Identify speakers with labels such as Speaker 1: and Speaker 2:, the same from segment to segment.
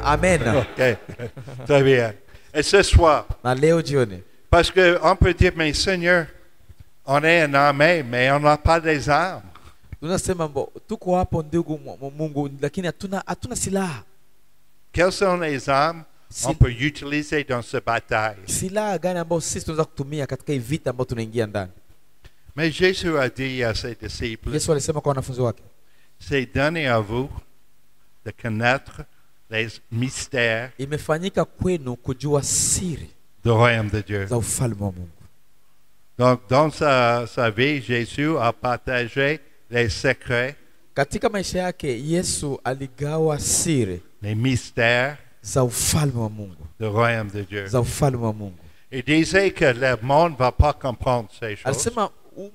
Speaker 1: amen.
Speaker 2: Ok, très bien. Et ce soir,
Speaker 1: Na leo jioni,
Speaker 2: parce qu'on peut dire, mais Seigneur, on est une armée, mais on n'a pas des armes.
Speaker 1: tunasema tuko hapo ndugu Mungu, lakini hatuna silaha.
Speaker 2: Quelles sont les armes on peut utiliser dans cette bataille?
Speaker 1: Silaha gani ambayo sisi tunaweza kutumia katika hii vita ambayo tunaingia ndani?
Speaker 2: Mais Jésus a dit à ses disciples,
Speaker 1: Yesu alisema kwa wanafunzi wake,
Speaker 2: c'est donné à vous de connaître les mystères
Speaker 1: imefanyika kwenu kujua siri
Speaker 2: du royaume de Dieu.
Speaker 1: za ufalme wa Mungu.
Speaker 2: Donc, dans sa vie, Jésus a partagé les secrets,
Speaker 1: Katika maisha yake Yesu aligawa siri
Speaker 2: les mystères
Speaker 1: za ufalme wa Mungu,
Speaker 2: du royaume de Dieu.
Speaker 1: za ufalme wa Mungu.
Speaker 2: Il disait que le monde ne va pas comprendre ces choses,
Speaker 1: Alisema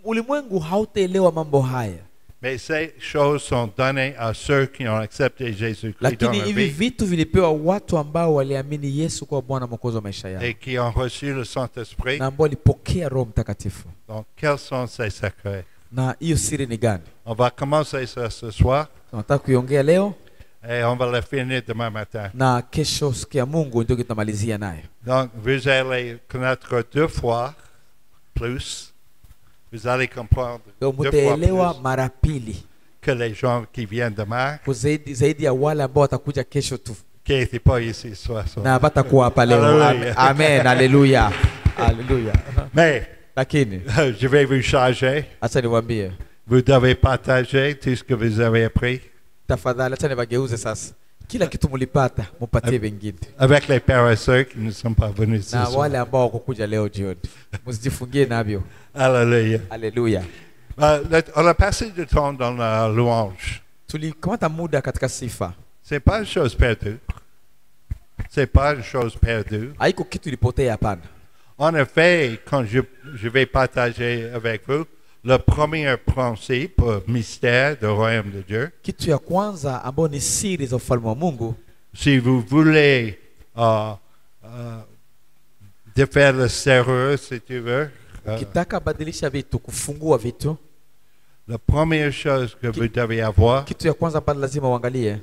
Speaker 1: ulimwengu hautaelewa mambo haya,
Speaker 2: mais ces choses sont données à ceux qui ont accepté Jésus-Christ dans
Speaker 1: lakini
Speaker 2: leur
Speaker 1: hivi
Speaker 2: vie
Speaker 1: vitu vilipewa watu ambao waliamini Yesu kwa Bwana Mwokozi wa maisha yao
Speaker 2: et qui ont reçu le Saint-Esprit.
Speaker 1: na ambao walipokea Roho Mtakatifu.
Speaker 2: Donc, quels sont ces secrets?
Speaker 1: Na hiyo siri ni gani?
Speaker 2: On va commencer ça ce soir
Speaker 1: Tunataka kuiongea leo
Speaker 2: et on va le finir demain matin.
Speaker 1: na kesho siku ya Mungu ndio tutamalizia nayo.
Speaker 2: Donc, vous allez connaître deux fois plus. Vous allez comprendre
Speaker 1: Ndio
Speaker 2: deux fois
Speaker 1: mtaelewa
Speaker 2: plus
Speaker 1: mara pili
Speaker 2: que les gens qui viennent demain,
Speaker 1: zaidi ya wale ambao watakuja kesho tu
Speaker 2: qui n'étaient pas ici ce soir.
Speaker 1: na batakuwa hapa leo.
Speaker 2: Hallelujah.
Speaker 1: Amen, haleluya, haleluya.
Speaker 2: Mais
Speaker 1: Lakini
Speaker 2: je vais vous charger.
Speaker 1: acha niwaambie,
Speaker 2: Vous devez partager tout ce que vous avez appris
Speaker 1: tafadhali acha nibageuze sasa, kila kitu mlipata mupatie wengine,
Speaker 2: avec les paresseux qui ne sont pas venus ce
Speaker 1: na
Speaker 2: soir.
Speaker 1: wale ambao wakukuja leo jioni msijifungie navyo.
Speaker 2: Alléluia.
Speaker 1: Haleluya.
Speaker 2: On a passé du temps dans la louange.
Speaker 1: Tulikamata muda katika sifa,
Speaker 2: C'est pas une chose perdue. C'est pas une chose perdue.
Speaker 1: haiko kitu ilipotea, hapana.
Speaker 2: En effet, quand je vais partager avec vous le premier principe, mystère du royaume de Dieu,
Speaker 1: Kitu ya kwanza ambao ni siri za ufalme wa Mungu,
Speaker 2: si vous voulez défaire le serrure, si tu veux,
Speaker 1: kitaka badilisha vitu, kufungua vitu,
Speaker 2: la première chose que vous devez avoir,
Speaker 1: kitu ya kwanza pale lazima uangalie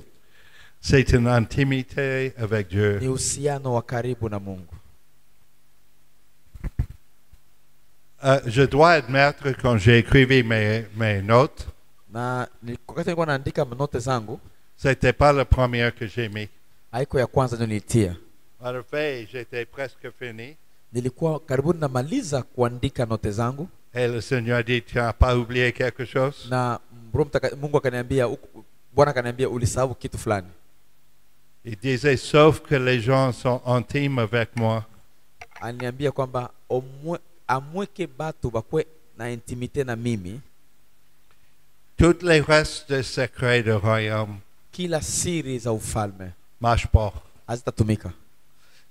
Speaker 2: c'est une intimité avec Dieu.
Speaker 1: ni uhusiano wa karibu na Mungu.
Speaker 2: Je dois admettre, quand j'ai écrit mes notes,
Speaker 1: Na wakati nilikuwa naandika note zangu,
Speaker 2: c'était pas la première que j'ai mis.
Speaker 1: haiko ya kwanza ndio nilitia.
Speaker 2: En effet, j'étais presque fini.
Speaker 1: Nilikuwa karibuni namaliza kuandika note zangu,
Speaker 2: Et le Seigneur dit, tu n'as pas oublié quelque chose?
Speaker 1: na Mungu akaniambia, Bwana akaniambia ulisahau kitu fulani.
Speaker 2: Il disait, sauf que les gens sont intimes avec moi.
Speaker 1: Aliniambia kwamba amweke batu bakwe na intimite na mimi,
Speaker 2: Tous les restes des secrets du royaume
Speaker 1: kila siri za ufalme
Speaker 2: ne marchent pas.
Speaker 1: hazitatumika.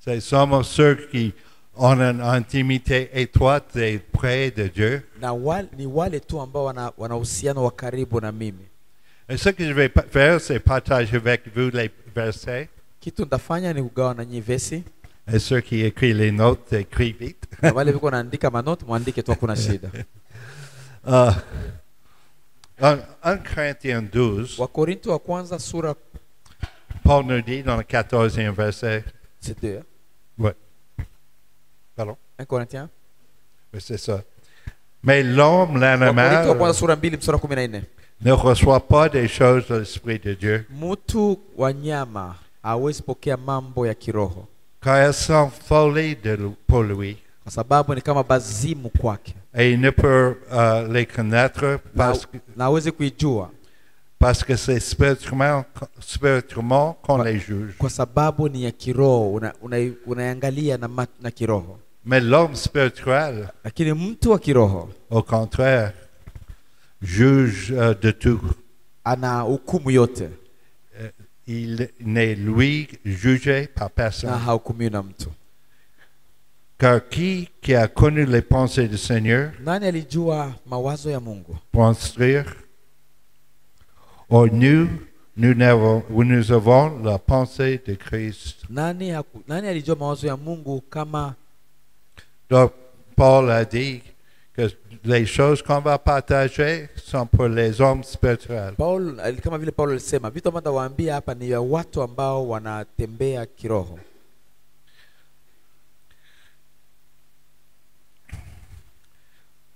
Speaker 2: C'est seulement ceux qui ont une intimité étroite et près de Dieu.
Speaker 1: Na ni wale tu ambao wana uhusiano wa karibu na mimi.
Speaker 2: Et ce que je vais faire, c'est partager avec vous les versets.
Speaker 1: Kitu nitafanya ni kugawa na nyinyi vesi,
Speaker 2: Et ceux qui écrivent les notes, écrivent vite.
Speaker 1: na wale wiko naandika manote muandike tu, hakuna shida.
Speaker 2: 1 Corinthiens 12,
Speaker 1: Wakorinto wa kwanza sura,
Speaker 2: Paul nous dit dans le 14e verset,
Speaker 1: c'est 2.
Speaker 2: ouais, pardon,
Speaker 1: 1 Corinthiens.
Speaker 2: oui, c'est ça. Mais l'homme,
Speaker 1: Wakorinto wa
Speaker 2: l'animal,
Speaker 1: kwanza sura 2 mstari 14.
Speaker 2: ne reçoit pas des choses de l'Esprit de Dieu,
Speaker 1: Mtu wa nyama hawezi pokea mambo ya kiroho,
Speaker 2: car elles sont folies pour lui.
Speaker 1: kwa sababu ni kama bazimu kwake,
Speaker 2: Et il ne peut les connaître
Speaker 1: na hawezi kuijua
Speaker 2: parce que c'est spirituellement qu'on les juge.
Speaker 1: kwa sababu ni ya kiroho, unaiangalia na kiroho.
Speaker 2: Mais l'homme spirituel,
Speaker 1: Lakini mtu wa kiroho
Speaker 2: au contraire, juge de tout.
Speaker 1: ana hukumu yote
Speaker 2: Il n'est lui jugé par
Speaker 1: na
Speaker 2: personne.
Speaker 1: hahukumiwi na mtu.
Speaker 2: Car qui a connu les pensées du Seigneur
Speaker 1: Nani alijua mawazo ya Mungu?
Speaker 2: pour instruire? Or nous avons la pensée de Christ.
Speaker 1: Nani alijua mawazo ya Mungu kama
Speaker 2: Donc Paul a dit que les choses qu'on va partager sont pour les hommes spirituels.
Speaker 1: Paul, kama vile Paulo alisema, vitu ambavyo nawaambia hapa ni ya watu ambao wanatembea kiroho.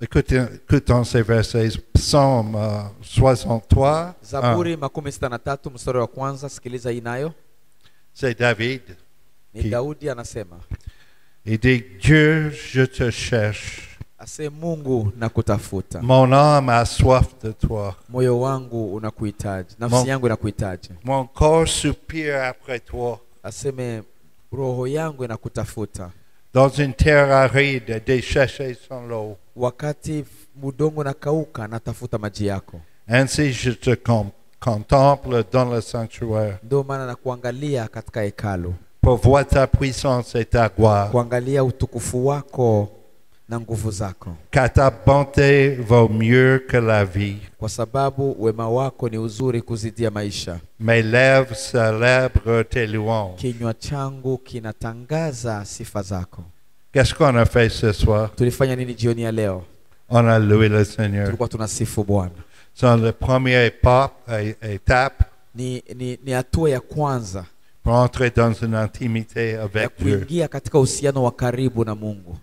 Speaker 2: Écoutons ces versets. Psaume 63.
Speaker 1: Zaburi 63 mstari wa kwanza, sikiliza hii nayo.
Speaker 2: C'est David.
Speaker 1: Ni Daudi anasema.
Speaker 2: Il dit, Dieu, je te cherche.
Speaker 1: Ase Mungu nakutafuta.
Speaker 2: Mon âme a soif de toi.
Speaker 1: Moyo wangu unakuhitaji. Nafsi yangu inakuhitaji.
Speaker 2: Mon corps soupire après toi.
Speaker 1: Aseme roho yangu inakutafuta.
Speaker 2: Dans une terre aride, desséchée sans l'eau.
Speaker 1: Wakati udongo nakauka, natafuta maji yako.
Speaker 2: Ainsi je te contemple dans le sanctuaire.
Speaker 1: Ndio maana nakuangalia katika hekalu.
Speaker 2: Pour voir ta puissance et ta gloire.
Speaker 1: Kuangalia utukufu wako na nguvu zako.
Speaker 2: Car ta bonté vaut mieux que la vie.
Speaker 1: Kwa sababu wema wako ni uzuri kuzidia maisha.
Speaker 2: Mes lèvres célèbrent tes louanges.
Speaker 1: Kinywa changu kinatangaza sifa zako.
Speaker 2: Qu'est-ce qu'on a fait ce soir?
Speaker 1: Tulifanya nini jioni ya leo?
Speaker 2: On a loué le Seigneur.
Speaker 1: Tulikuwa tunasifu Bwana.
Speaker 2: C'est la première étape
Speaker 1: Ni hatua ya kwanza
Speaker 2: pour entrer dans une intimité
Speaker 1: ya
Speaker 2: avec Dieu.
Speaker 1: kuingia katika uhusiano wa karibu na Mungu.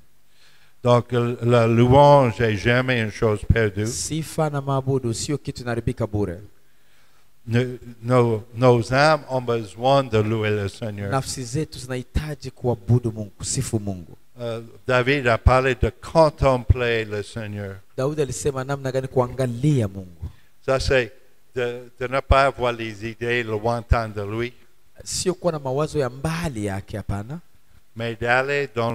Speaker 2: Donc la louange est jamais une chose perdue.
Speaker 1: Sifa na maabudu sio kitu inaribika bure.
Speaker 2: Nos âmes ont besoin de louer le Seigneur.
Speaker 1: Nafsi zetu zinahitaji kuabudu Mungu, kusifu Mungu.
Speaker 2: David a parlé de contempler le Seigneur.
Speaker 1: Daudi alisema namna gani kuangalia Mungu.
Speaker 2: Ça c'est de ne pas avoir les idées lointaines de lui,
Speaker 1: Sio kuwa na mawazo ya mbali yake, hapana.
Speaker 2: mais d'aller dans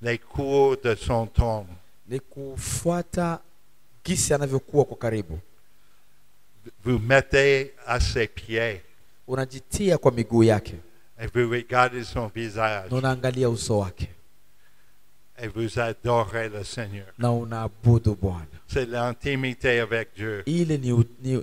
Speaker 2: les cours de son trône.
Speaker 1: Ni kufuata gisi anavyokuwa kwa karibu.
Speaker 2: Vous mettez à ses pieds
Speaker 1: Unajitia kwa miguu yake.
Speaker 2: et vous regardez son visage
Speaker 1: Na unaangalia uso wake.
Speaker 2: et vous adorez le Seigneur.
Speaker 1: Na unaabudu Bwana.
Speaker 2: C'est l'intimité avec Dieu.
Speaker 1: Ile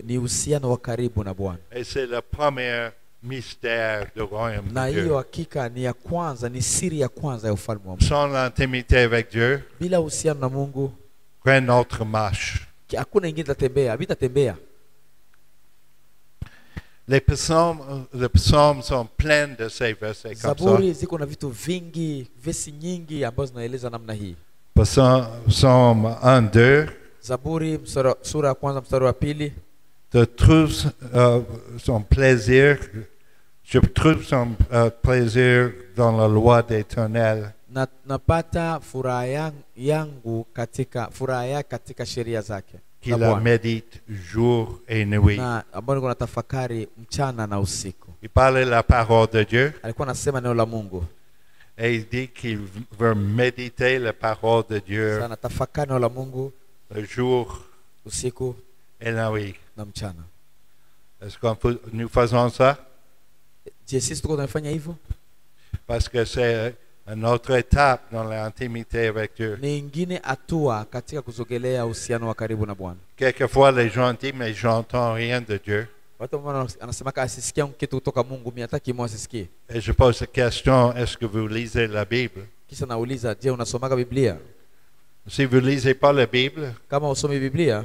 Speaker 1: ni uhusiano wa karibu na Bwana.
Speaker 2: Et c'est le premier mystère du royaume
Speaker 1: Na
Speaker 2: de Dieu.
Speaker 1: hiyo hakika ni ya kwanza, ni siri ya kwanza ya ufalme wa Mungu.
Speaker 2: Sans l'intimité avec Dieu,
Speaker 1: Bila uhusiano na Mungu,
Speaker 2: rien autre marche.
Speaker 1: hakuna ingine tatembea, vitatembea.
Speaker 2: Les psaumes sont pleins de ces versets comme ça.
Speaker 1: Zaburi ziko na vitu vingi, vesi nyingi ambazo zinaeleza namna hii.
Speaker 2: Psaume 1, 2.
Speaker 1: Zaburi sura ya kwanza mstari wa pili.
Speaker 2: Je trouve son plaisir dans la loi d'Éternel.
Speaker 1: Napata furaha yangu katika sheria zake.
Speaker 2: Qu'il la médite jour et nuit.
Speaker 1: Na ambapo niko natafakari mchana na usiku.
Speaker 2: Il parle la parole de Dieu.
Speaker 1: Alikuwa anasema neno la Mungu.
Speaker 2: Et il dit qu'il veut méditer la parole de Dieu.
Speaker 1: Sana tafakari neno la Mungu
Speaker 2: Le jour
Speaker 1: usiku
Speaker 2: et la nuit.
Speaker 1: na mchana.
Speaker 2: Est-ce que nous faisons ça?
Speaker 1: Je, sisi tuko tunafanya hivyo?
Speaker 2: Parce que c'est une autre étape dans l'intimité avec Dieu.
Speaker 1: Ni ingine hatua katika kusogelea uhusiano wa karibu na Bwana.
Speaker 2: Quelquefois, les gens disent, mais j'entends rien de Dieu.
Speaker 1: Watu anasema asisikia kitu kutoka Mungu, mimi hata kimoja asisikie.
Speaker 2: Et je pose la question, est-ce que vous lisez la Bible?
Speaker 1: Kisha nauliza, je, unasomaga Biblia?
Speaker 2: Si vous ne lisez pas la Bible,
Speaker 1: Kama usomi Biblia,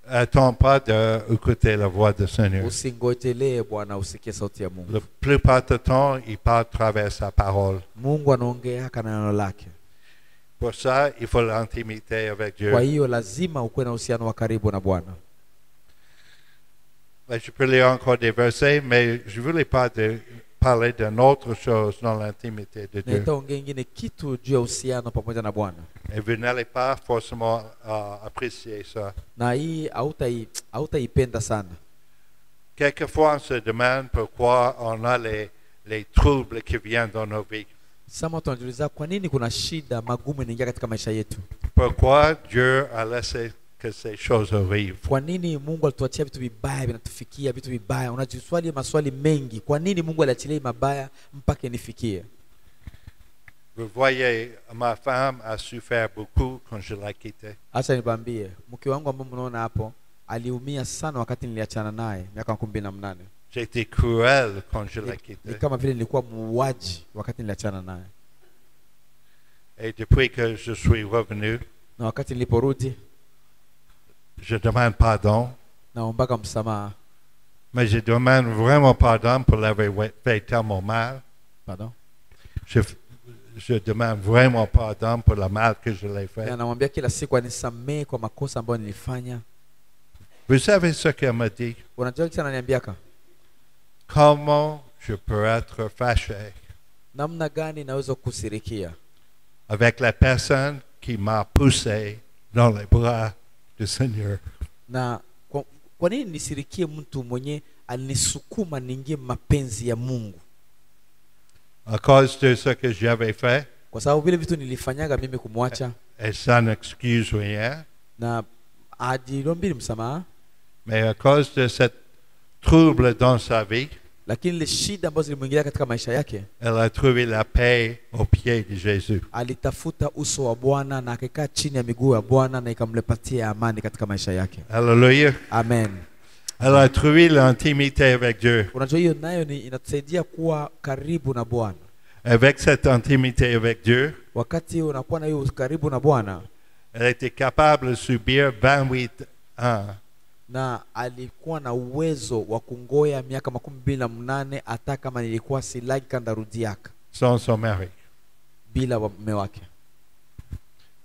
Speaker 2: attends pas d'écouter la voix du Seigneur.
Speaker 1: usingojelee Bwana usikie sauti ya Mungu.
Speaker 2: La plupart du temps, il parle à travers sa parole.
Speaker 1: Mungu anaongea kana neno lake.
Speaker 2: Pour ça, il faut l'intimité avec Dieu.
Speaker 1: Kwa hiyo lazima ukuwe na uhusiano wa karibu na Bwana.
Speaker 2: Je peux lire encore des versets, mais je ne voulais pas parler d'une autre chose dans l'intimité de Dieu.
Speaker 1: Nitaongea ingine kitu juu ya uhusiano pamoja na Bwana.
Speaker 2: Et vous n'allez pas forcément apprécier ça.
Speaker 1: Na hii hautaipenda sana.
Speaker 2: Quelquefois, on se demande pourquoi on a les troubles qui viennent dans nos vies.
Speaker 1: Sama tunajiuliza kwa nini kuna shida magumu inaingia katika maisha yetu?
Speaker 2: Pourquoi Dieu a laissé que ces choses arrivent?
Speaker 1: Kwa nini Mungu alituachia vitu vibaya vinatufikia, vitu vibaya? Unajiswali maswali mengi. Kwa nini Mungu aliachilia mabaya mpaka inifikie?
Speaker 2: Vous voyez, ma femme a souffert beaucoup quand je l'ai quittée.
Speaker 1: Acha nibambie, mke wangu ambaye mnaona hapo aliumia sana wakati niliachana naye miaka 18.
Speaker 2: J'étais cruel quand je l'ai
Speaker 1: Ni
Speaker 2: quittée.
Speaker 1: kama vile nilikuwa muuaji wakati niliachana naye.
Speaker 2: Et depuis que je suis revenu,
Speaker 1: na wakati niliporudi
Speaker 2: je demande pardon,
Speaker 1: naombaka msamaha.
Speaker 2: mais je demande vraiment pardon pour l'avoir fait tellement mal.
Speaker 1: Pardon.
Speaker 2: Je demande vraiment pardon pour le mal que je l'ai fait.
Speaker 1: Na namwambia kila siku anisamehe kwa makosa ambayo nilifanya.
Speaker 2: Vous savez ce qu'elle m'a dit?
Speaker 1: Unajua kitu ananiambiaka?
Speaker 2: Comment je peux être fâché
Speaker 1: Namna gani naweza kusirikia
Speaker 2: avec la personne qui m'a poussé dans les bras du Seigneur?
Speaker 1: na kwa nini nisirikie mtu mwenye alinisukuma niingie mapenzi ya Mungu?
Speaker 2: À cause de ce que j'avais fait,
Speaker 1: Kwa sababu vile vitu nilifanyaga mimi kumwacha,
Speaker 2: et ça n'excuse rien,
Speaker 1: na ajilombili msamaha,
Speaker 2: mais à cause de cette trouble dans sa vie,
Speaker 1: lakini ile shida ambazo zilimwingilia katika maisha yake,
Speaker 2: elle a trouvé la paix au pied de Jésus.
Speaker 1: alitafuta uso wa Bwana na akakaa chini ya miguu ya Bwana na ikamlepatia amani katika maisha yake.
Speaker 2: Alléluia.
Speaker 1: Amen.
Speaker 2: Elle a trouvé l'intimité avec Dieu.
Speaker 1: Unajua hiyo nayo ni inatusaidia kuwa karibu na Bwana.
Speaker 2: Avec cette intimité avec Dieu,
Speaker 1: Wakati unakuwa na hiyo karibu na Bwana,
Speaker 2: elle était capable de subir 28 ans
Speaker 1: na alikuwa na uwezo wa kungoya miaka 28 hata kama nilikuwa silagi kandarudiaka
Speaker 2: sans son mari.
Speaker 1: bila mume wake.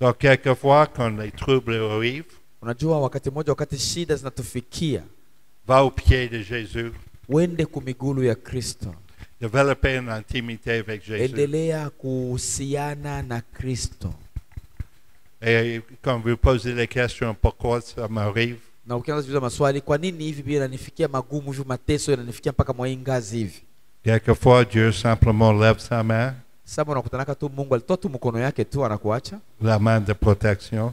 Speaker 2: Donc, quelquefois, quand les troubles arrivent,
Speaker 1: Unajua wakati mmoja, wakati shida zinatufikia,
Speaker 2: va au pied de Jésus,
Speaker 1: wende kumigulu ya Kristo,
Speaker 2: développer une intimité avec Jésus.
Speaker 1: endelea kuhusiana na Kristo.
Speaker 2: Et quand vous posez les questions, pourquoi ça m'arrive,
Speaker 1: Na ukianza kuuliza maswali, kwa nini hivi bila yananifikia magumu hivi, mateso yananifikia mpaka mwa hii ngazi hivi?
Speaker 2: quelquefois, Dieu simplement lève sa main,
Speaker 1: Sasa unakutanaka tu Mungu alitoa tu mkono yake tu anakuacha,
Speaker 2: la main de protection,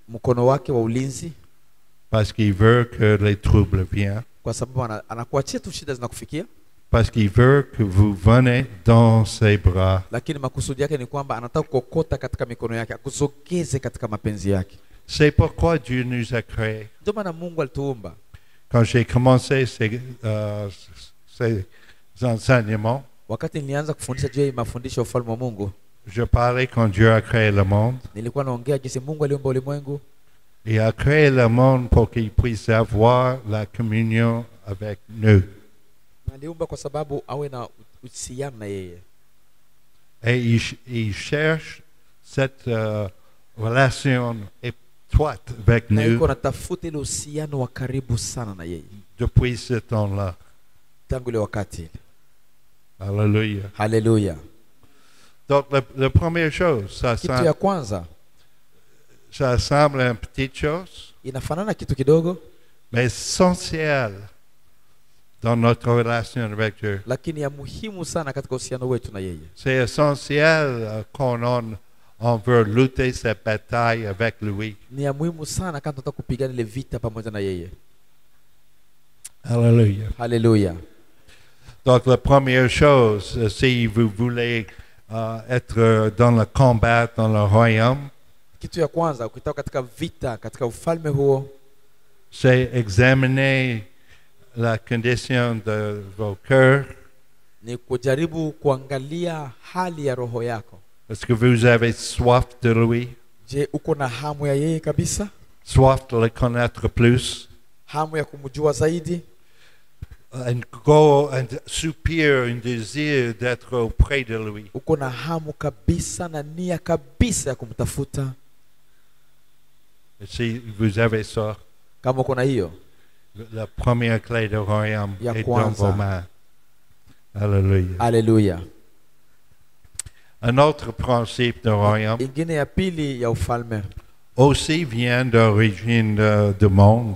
Speaker 1: mkono wake wa ulinzi,
Speaker 2: parce qu'il veut que les troubles viennent,
Speaker 1: kwa sababu anakuachia tu shida zinakufikia,
Speaker 2: parce qu'il veut que vous venez dans ses bras.
Speaker 1: lakini makusudi yake ni kwamba anataka kukokota katika mikono yake, akusogeze katika mapenzi yake.
Speaker 2: C'est pourquoi Dieu nous a créés.
Speaker 1: Ndio maana Mungu alituumba.
Speaker 2: Quand j'ai commencé ces enseignements,
Speaker 1: Wakati nilianza kufundisha juu ya mafundisho ya ufalme wa Mungu,
Speaker 2: je parlais quand Dieu a créé le monde.
Speaker 1: nilikuwa naongea jinsi Mungu aliumba ulimwengu.
Speaker 2: Il a créé le monde pour qu'il puisse avoir la communion avec nous.
Speaker 1: Aliumba kwa sababu awe na uhusiano na yeye.
Speaker 2: Et il cherche cette relation étroite avec
Speaker 1: Na
Speaker 2: nous
Speaker 1: yuko natafuta ile uhusiano wa karibu sana na yeye
Speaker 2: depuis ce temps-là.
Speaker 1: tangu ile wakati.
Speaker 2: Alléluia.
Speaker 1: Haleluya.
Speaker 2: Donc, la première chose,
Speaker 1: Kitu ya kwanza
Speaker 2: ça semble une petite chose,
Speaker 1: inafanana kitu kidogo,
Speaker 2: mais essentielle dans notre relation avec Dieu.
Speaker 1: lakini ya muhimu sana katika uhusiano wetu na yeye.
Speaker 2: C'est essentiel qu'on veut lutter cette bataille avec lui.
Speaker 1: Ni ya muhimu sana kama tunataka kupigana ile vita pamoja na yeye.
Speaker 2: Alléluia.
Speaker 1: Haleluya.
Speaker 2: Donc, la première chose, si vous voulez être dans le combat, dans le royaume,
Speaker 1: Kitu ya kwanza ukitaka katika vita katika ufalme huo,
Speaker 2: c'est examiner la condition de vos cœurs.
Speaker 1: ni kujaribu kuangalia hali ya roho yako.
Speaker 2: Est-ce que vous avez soif de lui?
Speaker 1: Je, uko na hamu ya yeye kabisa?
Speaker 2: Soif de le connaître plus?
Speaker 1: Hamu ya kumjua zaidi?
Speaker 2: Un go, un soupir, un désir d'être auprès de lui.
Speaker 1: Uko na hamu kabisa na nia kabisa ya kumtafuta?
Speaker 2: Et si vous avez ça,
Speaker 1: Kama uko na hiyo,
Speaker 2: la première clé du royaume
Speaker 1: Ya
Speaker 2: est dans
Speaker 1: kwanza.
Speaker 2: vos mains. Alléluia.
Speaker 1: haleluya.
Speaker 2: Un autre principe du royaume
Speaker 1: Ingine ya pili ya ufalme
Speaker 2: aussi vient d'origine du monde.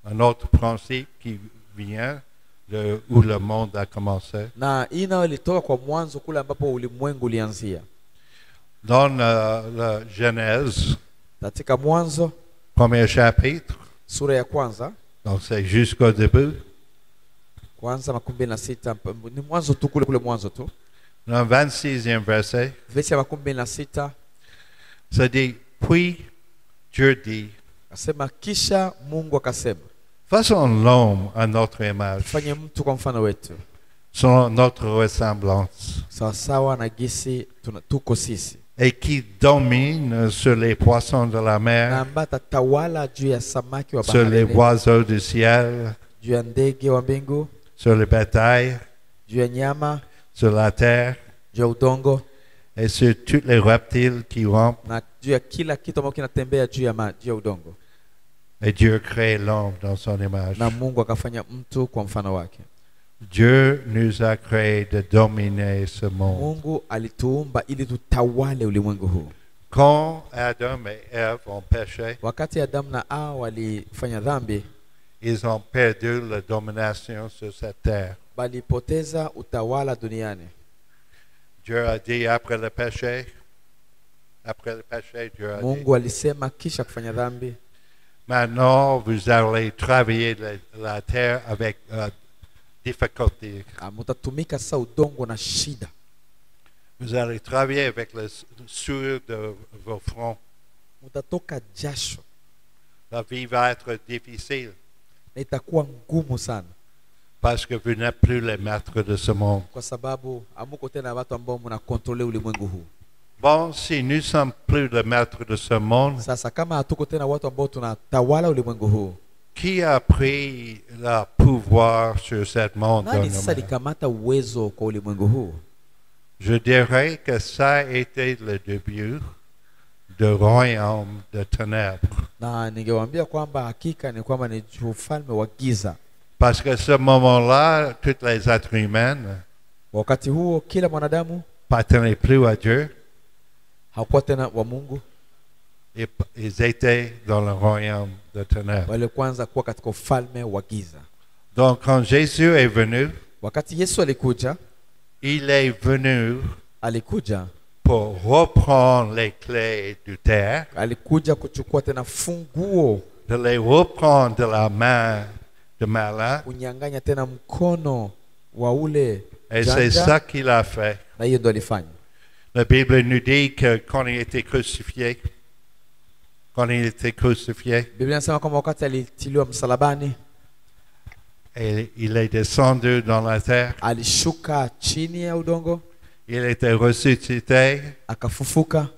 Speaker 2: Un autre principe qui vient de où le monde a commencé.
Speaker 1: na hii nayo ilitoka kwa mwanzo kule ambapo ulimwengu ulianzia.
Speaker 2: Dans la Genèse,
Speaker 1: Katika Mwanzo
Speaker 2: premier chapitre,
Speaker 1: sura ya kwanza,
Speaker 2: donc c'est jusqu'au début,
Speaker 1: kwanza 26, ni mwanzo tu kule mwanzo tu.
Speaker 2: dans le 26e verset,
Speaker 1: Verse ya 26
Speaker 2: ça dit, puis Dieu dit,
Speaker 1: asema, kisha Mungu akasema,
Speaker 2: faisons l'homme à notre image,
Speaker 1: tufanye mtu kwa mfano wetu,
Speaker 2: selon notre ressemblance,
Speaker 1: sawasawa na gisi tuko sisi,
Speaker 2: et qui domine sur les poissons de la
Speaker 1: na
Speaker 2: mer,
Speaker 1: ambaye atatawala juu ya samaki wa
Speaker 2: sur les
Speaker 1: baharini,
Speaker 2: oiseaux du ciel,
Speaker 1: juu ya ndege wa mbingu,
Speaker 2: sur le bétail,
Speaker 1: juu ya nyama,
Speaker 2: sur la terre,
Speaker 1: juu ya udongo,
Speaker 2: et sur tous les reptiles qui rampent.
Speaker 1: na juu ya kila kitu ambacho kinatembea juu ya udongo.
Speaker 2: Et Dieu crée l'homme dans son image.
Speaker 1: Na Mungu akafanya mtu kwa mfano wake.
Speaker 2: Dieu nous a créé de dominer ce monde.
Speaker 1: Mungu alituumba ili tutawale ulimwengu huu.
Speaker 2: Quand Adam et Ève ont péché,
Speaker 1: Wakati Adamu na Hawa walifanya dhambi,
Speaker 2: ils ont perdu la domination sur cette terre.
Speaker 1: balipoteza utawala duniani.
Speaker 2: Dieu a dit après le péché, Dieu a dit,
Speaker 1: Mungu alisema kisha kufanya dhambi,
Speaker 2: maintenant vous allez travailler la terre avec difficulté.
Speaker 1: mutatumika sasa udongo na shida.
Speaker 2: Vous allez travailler avec le sueur de vos fronts.
Speaker 1: Mutatoka jasho
Speaker 2: La vie va être difficile
Speaker 1: na itakuwa ngumu sana,
Speaker 2: parce que vous n'êtes plus les maîtres de ce monde.
Speaker 1: kwa sababu amuko tena watu ambao mnakontrole ulimwengu huu.
Speaker 2: Bon, si nous ne sommes plus les maîtres de ce monde,
Speaker 1: Sasa kama hatuko tena watu ambao tunatawala ulimwengu huu,
Speaker 2: qui a pris le pouvoir sur ce monde?
Speaker 1: nani sasa likamata uwezo kwa ulimwengu huu?
Speaker 2: Je dirais que ça a été le début du royaume de ténèbres.
Speaker 1: Na ningewaambia kwamba hakika ni kwamba ni ufalme wa giza.
Speaker 2: Parce que ce moment-là, tous les êtres humains
Speaker 1: Wakati huo kila mwanadamu
Speaker 2: n'appartenaient plus à Dieu.
Speaker 1: hakuwa tena wa Mungu,
Speaker 2: Ils étaient dans le royaume de ténèbres.
Speaker 1: wale kwanza kuwa katika ufalme wa giza.
Speaker 2: Donc quand Jésus est venu,
Speaker 1: Wakati Yesu alikuja
Speaker 2: pour reprendre les clés du terre,
Speaker 1: alikuja kuchukua tena funguo,
Speaker 2: de les reprendre de la main de Malin.
Speaker 1: kunyang'anya tena mkono wa ule
Speaker 2: Et c'est
Speaker 1: janja,
Speaker 2: ça qu'il a fait.
Speaker 1: na hiyo ndo alifanya.
Speaker 2: La Bible nous dit que quand il était crucifié,
Speaker 1: Biblia inasema kwamba wakati alitiliwa msalabani,
Speaker 2: et il est descendu dans la terre,
Speaker 1: alishuka chini ya udongo,
Speaker 2: il était ressuscité
Speaker 1: akafufuka,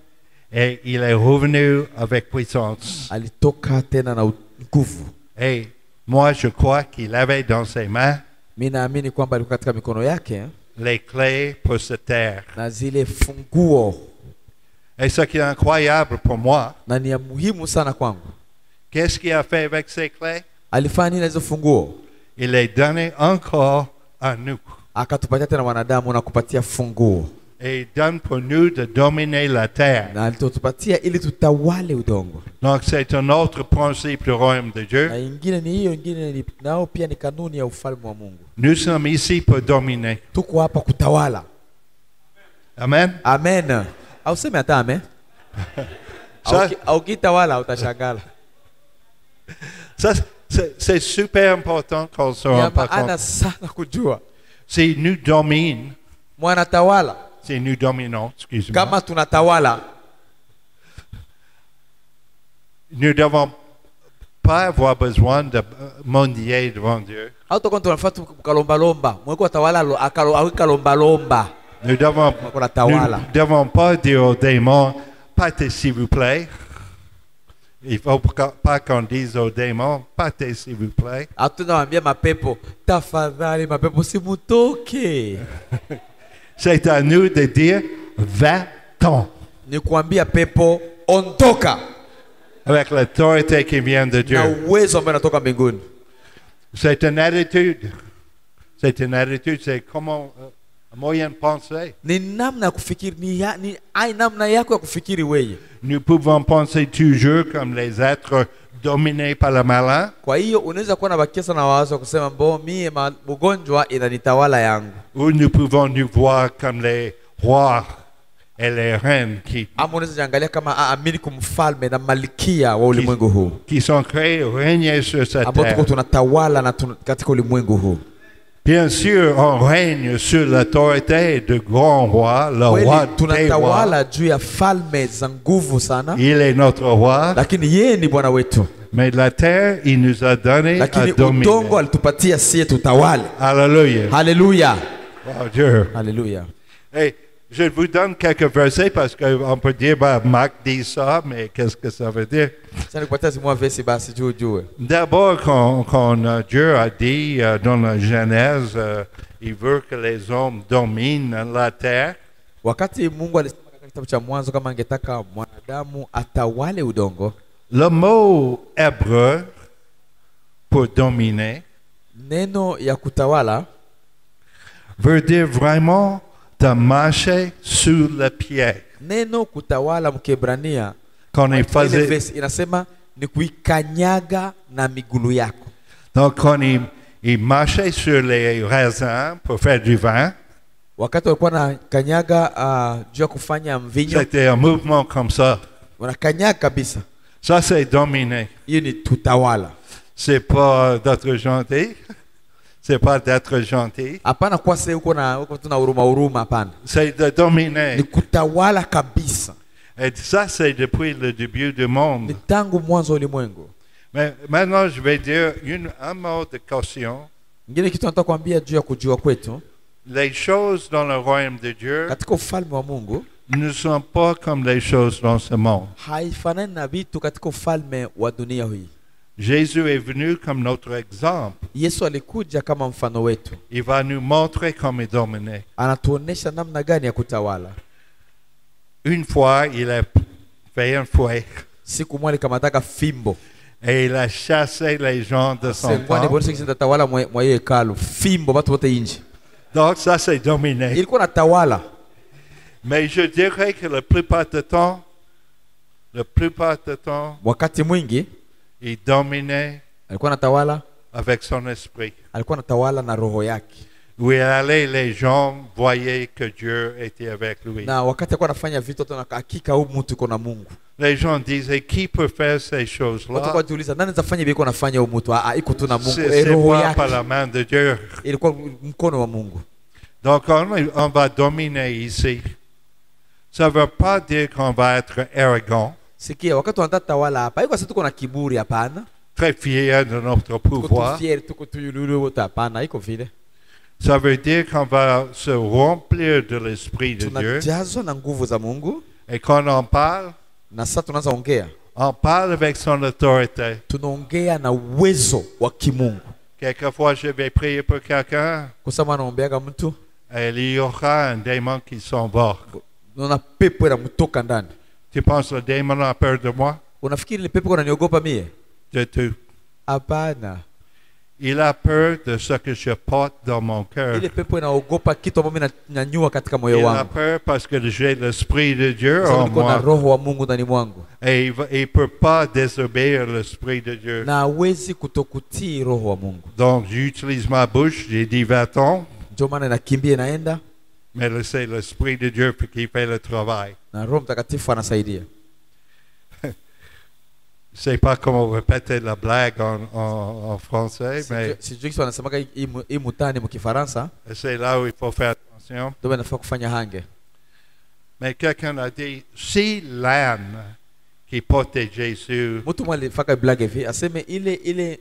Speaker 2: et il est revenu avec puissance.
Speaker 1: alitoka tena na nguvu.
Speaker 2: Et moi, je crois qu'il avait dans ses mains
Speaker 1: Mimi naamini kwamba alikuwa katika mikono yake
Speaker 2: les clés pour cette terre.
Speaker 1: na zile funguo,
Speaker 2: Et ce qui est incroyable pour moi,
Speaker 1: na ni ya muhimu sana kwangu.
Speaker 2: qu'est-ce qu'il a fait avec ces clés?
Speaker 1: Alifanya nini na hizo funguo?
Speaker 2: Il les donnait encore à nous.
Speaker 1: Akatupatia tena wanadamu na kupatia funguo,
Speaker 2: Et il donne pour nous de dominer la terre.
Speaker 1: na alitupatia ili tutawale udongo.
Speaker 2: Donc c'est un autre principe du royaume de
Speaker 1: Na
Speaker 2: Dieu.
Speaker 1: ingine ni hiyo, ingine ni nao pia ni kanuni ya ufalme wa Mungu.
Speaker 2: Nous sommes ici pour dominer.
Speaker 1: Tuko hapa kutawala.
Speaker 2: Amen.
Speaker 1: Amen. Au sema hata amen.
Speaker 2: Ça,
Speaker 1: Au kitawala utashangala.
Speaker 2: ça, c'est super important qu'on se
Speaker 1: Ni
Speaker 2: rende pas
Speaker 1: maana
Speaker 2: compte.
Speaker 1: sana kujua
Speaker 2: Si nous dominons,
Speaker 1: mwanatawala,
Speaker 2: si nous dominons, excusez-moi,
Speaker 1: kama tunatawala,
Speaker 2: nous ne devons pas avoir besoin de mendier devant Dieu.
Speaker 1: au toko tunafaa tukalombalomba. Mweko atawala akalombalomba.
Speaker 2: Nous devons,
Speaker 1: Mweko natawala.
Speaker 2: nous devons pas dire aux démons, partez s'il vous plaît. Il ne faut pas qu'on dise aux démons, partez s'il vous plaît.
Speaker 1: Hatunawaambia mapepo, tafadhali mapepo simutoke.
Speaker 2: C'est à nous de dire, va-t'en.
Speaker 1: Ni kuambia pepo ondoka,
Speaker 2: Avec l'autorité qui vient de
Speaker 1: na
Speaker 2: Dieu.
Speaker 1: uwezo ambao unatoka mbinguni.
Speaker 2: C'est une attitude. C'est une attitude, c'est comment un moyen de penser.
Speaker 1: Ni namna ya kufikiri, ni namna yako ya kufikiri wewe.
Speaker 2: Nous pouvons penser toujours comme les êtres dominés par le malin,
Speaker 1: Kwa hiyo unaweza kuwa na bakesa na wazo kusema mbo mie mgonjwa inanitawala yangu,
Speaker 2: ou nous pouvons nous voir comme les rois et les reines
Speaker 1: ama unaweza jiangalia kama amini kumfalme na malikia wa ulimwengu huu
Speaker 2: qui sont créés régner sur cette
Speaker 1: ambao tuko
Speaker 2: terre.
Speaker 1: tunatawala na katika ulimwengu huu.
Speaker 2: Bien sûr, on règne sur l'autorité de grand roi, le
Speaker 1: Kweli
Speaker 2: roi des rois.
Speaker 1: tunatawala juu ya falme za nguvu sana,
Speaker 2: Il est notre roi,
Speaker 1: lakini yeye ni Bwana wetu.
Speaker 2: mais la terre, il nous a donné à
Speaker 1: Lakini
Speaker 2: dominer.
Speaker 1: udongo alitupatia sie tutawale.
Speaker 2: Alléluia.
Speaker 1: Haleluya.
Speaker 2: Wow, Dieu.
Speaker 1: Haleluya.
Speaker 2: Et je vous donne quelques versets parce qu'on peut dire, Marc dit ça, mais qu'est-ce que ça veut dire?
Speaker 1: Sasa nikupatia zimwa vesi basi juu ujue.
Speaker 2: D'abord, quand Dieu a dit dans la Genèse, il veut que les hommes dominent la terre.
Speaker 1: Wakati Mungu alisema katika kitabu cha Mwanzo kama angetaka mwanadamu atawale udongo,
Speaker 2: Le mot hébreu pour dominer
Speaker 1: neno ya kutawala
Speaker 2: veut dire vraiment de marcher sous le pied.
Speaker 1: neno kutawala mkebrania
Speaker 2: Quand il
Speaker 1: ile
Speaker 2: faisait,
Speaker 1: verse inasema ni kuikanyaga na migulu yako.
Speaker 2: donc quand il marchait sur les raisins pour faire du vin,
Speaker 1: Wakati walikuwa na kanyaga juu ya kufanya mvinyo,
Speaker 2: c'était un mouvement comme ça.
Speaker 1: wanakanyaga kabisa.
Speaker 2: Ça, c'est dominer.
Speaker 1: Hiyo ni tutawala.
Speaker 2: C'est pas d'être gentil. C'est pas d'être gentil.
Speaker 1: Hapana kwa sasa uko tu na huruma hapana.
Speaker 2: C'est de dominer.
Speaker 1: Ni kutawala kabisa.
Speaker 2: Et ça, c'est depuis le début du
Speaker 1: Ni
Speaker 2: monde.
Speaker 1: tangu mwanzo wa ulimwengu.
Speaker 2: Mais maintenant, je vais dire un mot de caution.
Speaker 1: Ngine kitu nataka kuambia juu ya kujua kwetu
Speaker 2: Les choses dans le royaume de Dieu
Speaker 1: katika ufalme wa Mungu
Speaker 2: ne sont pas comme les choses dans ce monde.
Speaker 1: haifanani na vitu katika ufalme wa dunia hii.
Speaker 2: Jésus est venu comme notre exemple.
Speaker 1: Yesu alikuja kama mfano wetu.
Speaker 2: Il va nous montrer comment dominer.
Speaker 1: Anatuonesha namna gani ya kutawala.
Speaker 2: Une fois, il a fait un fouet
Speaker 1: Siku moja alikamataka fimbo.
Speaker 2: et il a chassé les gens de son
Speaker 1: Sengwani
Speaker 2: camp.
Speaker 1: bonse kisi tatawala mwa hiyo hekalu. Fimbo watu wote nje.
Speaker 2: Donc ça, c'est dominer.
Speaker 1: Ilikuwa natawala.
Speaker 2: Mais je dirais que la plupart du temps,
Speaker 1: Wakati mwingi
Speaker 2: il dominait
Speaker 1: alikuwa natawala,
Speaker 2: avec son esprit.
Speaker 1: alikuwa natawala na roho yake.
Speaker 2: Où il allait, les gens voyaient que Dieu était avec lui.
Speaker 1: Na wakati alikuwa anafanya vitu tena hakika huyu mtu iko na Mungu.
Speaker 2: Les gens disaient, qui peut faire ces
Speaker 1: Watu
Speaker 2: choses-là?
Speaker 1: wajiuliza nani zafanya biko nafanya huyu mtu? Iko tu na Mungu.
Speaker 2: C'est
Speaker 1: Roho
Speaker 2: pas par
Speaker 1: yake
Speaker 2: la main de Dieu.
Speaker 1: ilikuwa mkono wa Mungu.
Speaker 2: Donc on va dominer ici. Ça ne veut pas dire qu'on va être arrogant,
Speaker 1: Sikia, wakati wanataka tawala hapa, haiko sasa tuko na kiburi hapana.
Speaker 2: très fier de notre
Speaker 1: Tuko tu
Speaker 2: pouvoir.
Speaker 1: fier, tuko tu yululu wote hapana, haiko vile.
Speaker 2: Ça veut dire qu'on va se remplir de l'Esprit de Dieu.
Speaker 1: Tunajazwa na nguvu za Mungu
Speaker 2: Et quand on
Speaker 1: na sasa tunaanza ongea.
Speaker 2: parle avec son autorité.
Speaker 1: Tunaongea na uwezo wa kimungu.
Speaker 2: Quelquefois, je vais prier pour quelqu'un
Speaker 1: Kwa sababu anaombeaga mtu,
Speaker 2: et il y aura un démon qui s'en va.
Speaker 1: unaona pepo inamtoka ndani.
Speaker 2: Tu penses le démon a peur de moi?
Speaker 1: Unafikiri ile pepo kunaniogopa mie?
Speaker 2: De tout.
Speaker 1: Hapana.
Speaker 2: Il a peur de ce que je porte dans mon cœur.
Speaker 1: Ile pepo inaogopa kitu ambacho mimi nanyanyua katika moyo
Speaker 2: Il a
Speaker 1: wangu.
Speaker 2: peur parce que j'ai l'Esprit de Dieu
Speaker 1: Kwa sababu
Speaker 2: en
Speaker 1: niko na
Speaker 2: moi.
Speaker 1: roho wa Mungu ndani mwangu.
Speaker 2: Et il ne peut pas désobéir l'Esprit de Dieu.
Speaker 1: Na hawezi kutokutii roho wa Mungu.
Speaker 2: Donc j'utilise ma bouche, j'ai dit va-t'en,
Speaker 1: Ndio maana inakimbia inaenda
Speaker 2: mais c'est l'Esprit de Dieu qui fait le travail.
Speaker 1: na Roho Mtakatifu anasaidia.
Speaker 2: Je ne sais pas comment répéter la blague en français, mais
Speaker 1: Sijui kisi wanasemaga hii mutani mkifaransa,
Speaker 2: c'est là où il faut faire attention.
Speaker 1: ndio nafaa kufanya hange.
Speaker 2: Mais quelqu'un a dit, si l'âne qui portait Jésus,
Speaker 1: Mtu mmoja alifaka blague hivi, aseme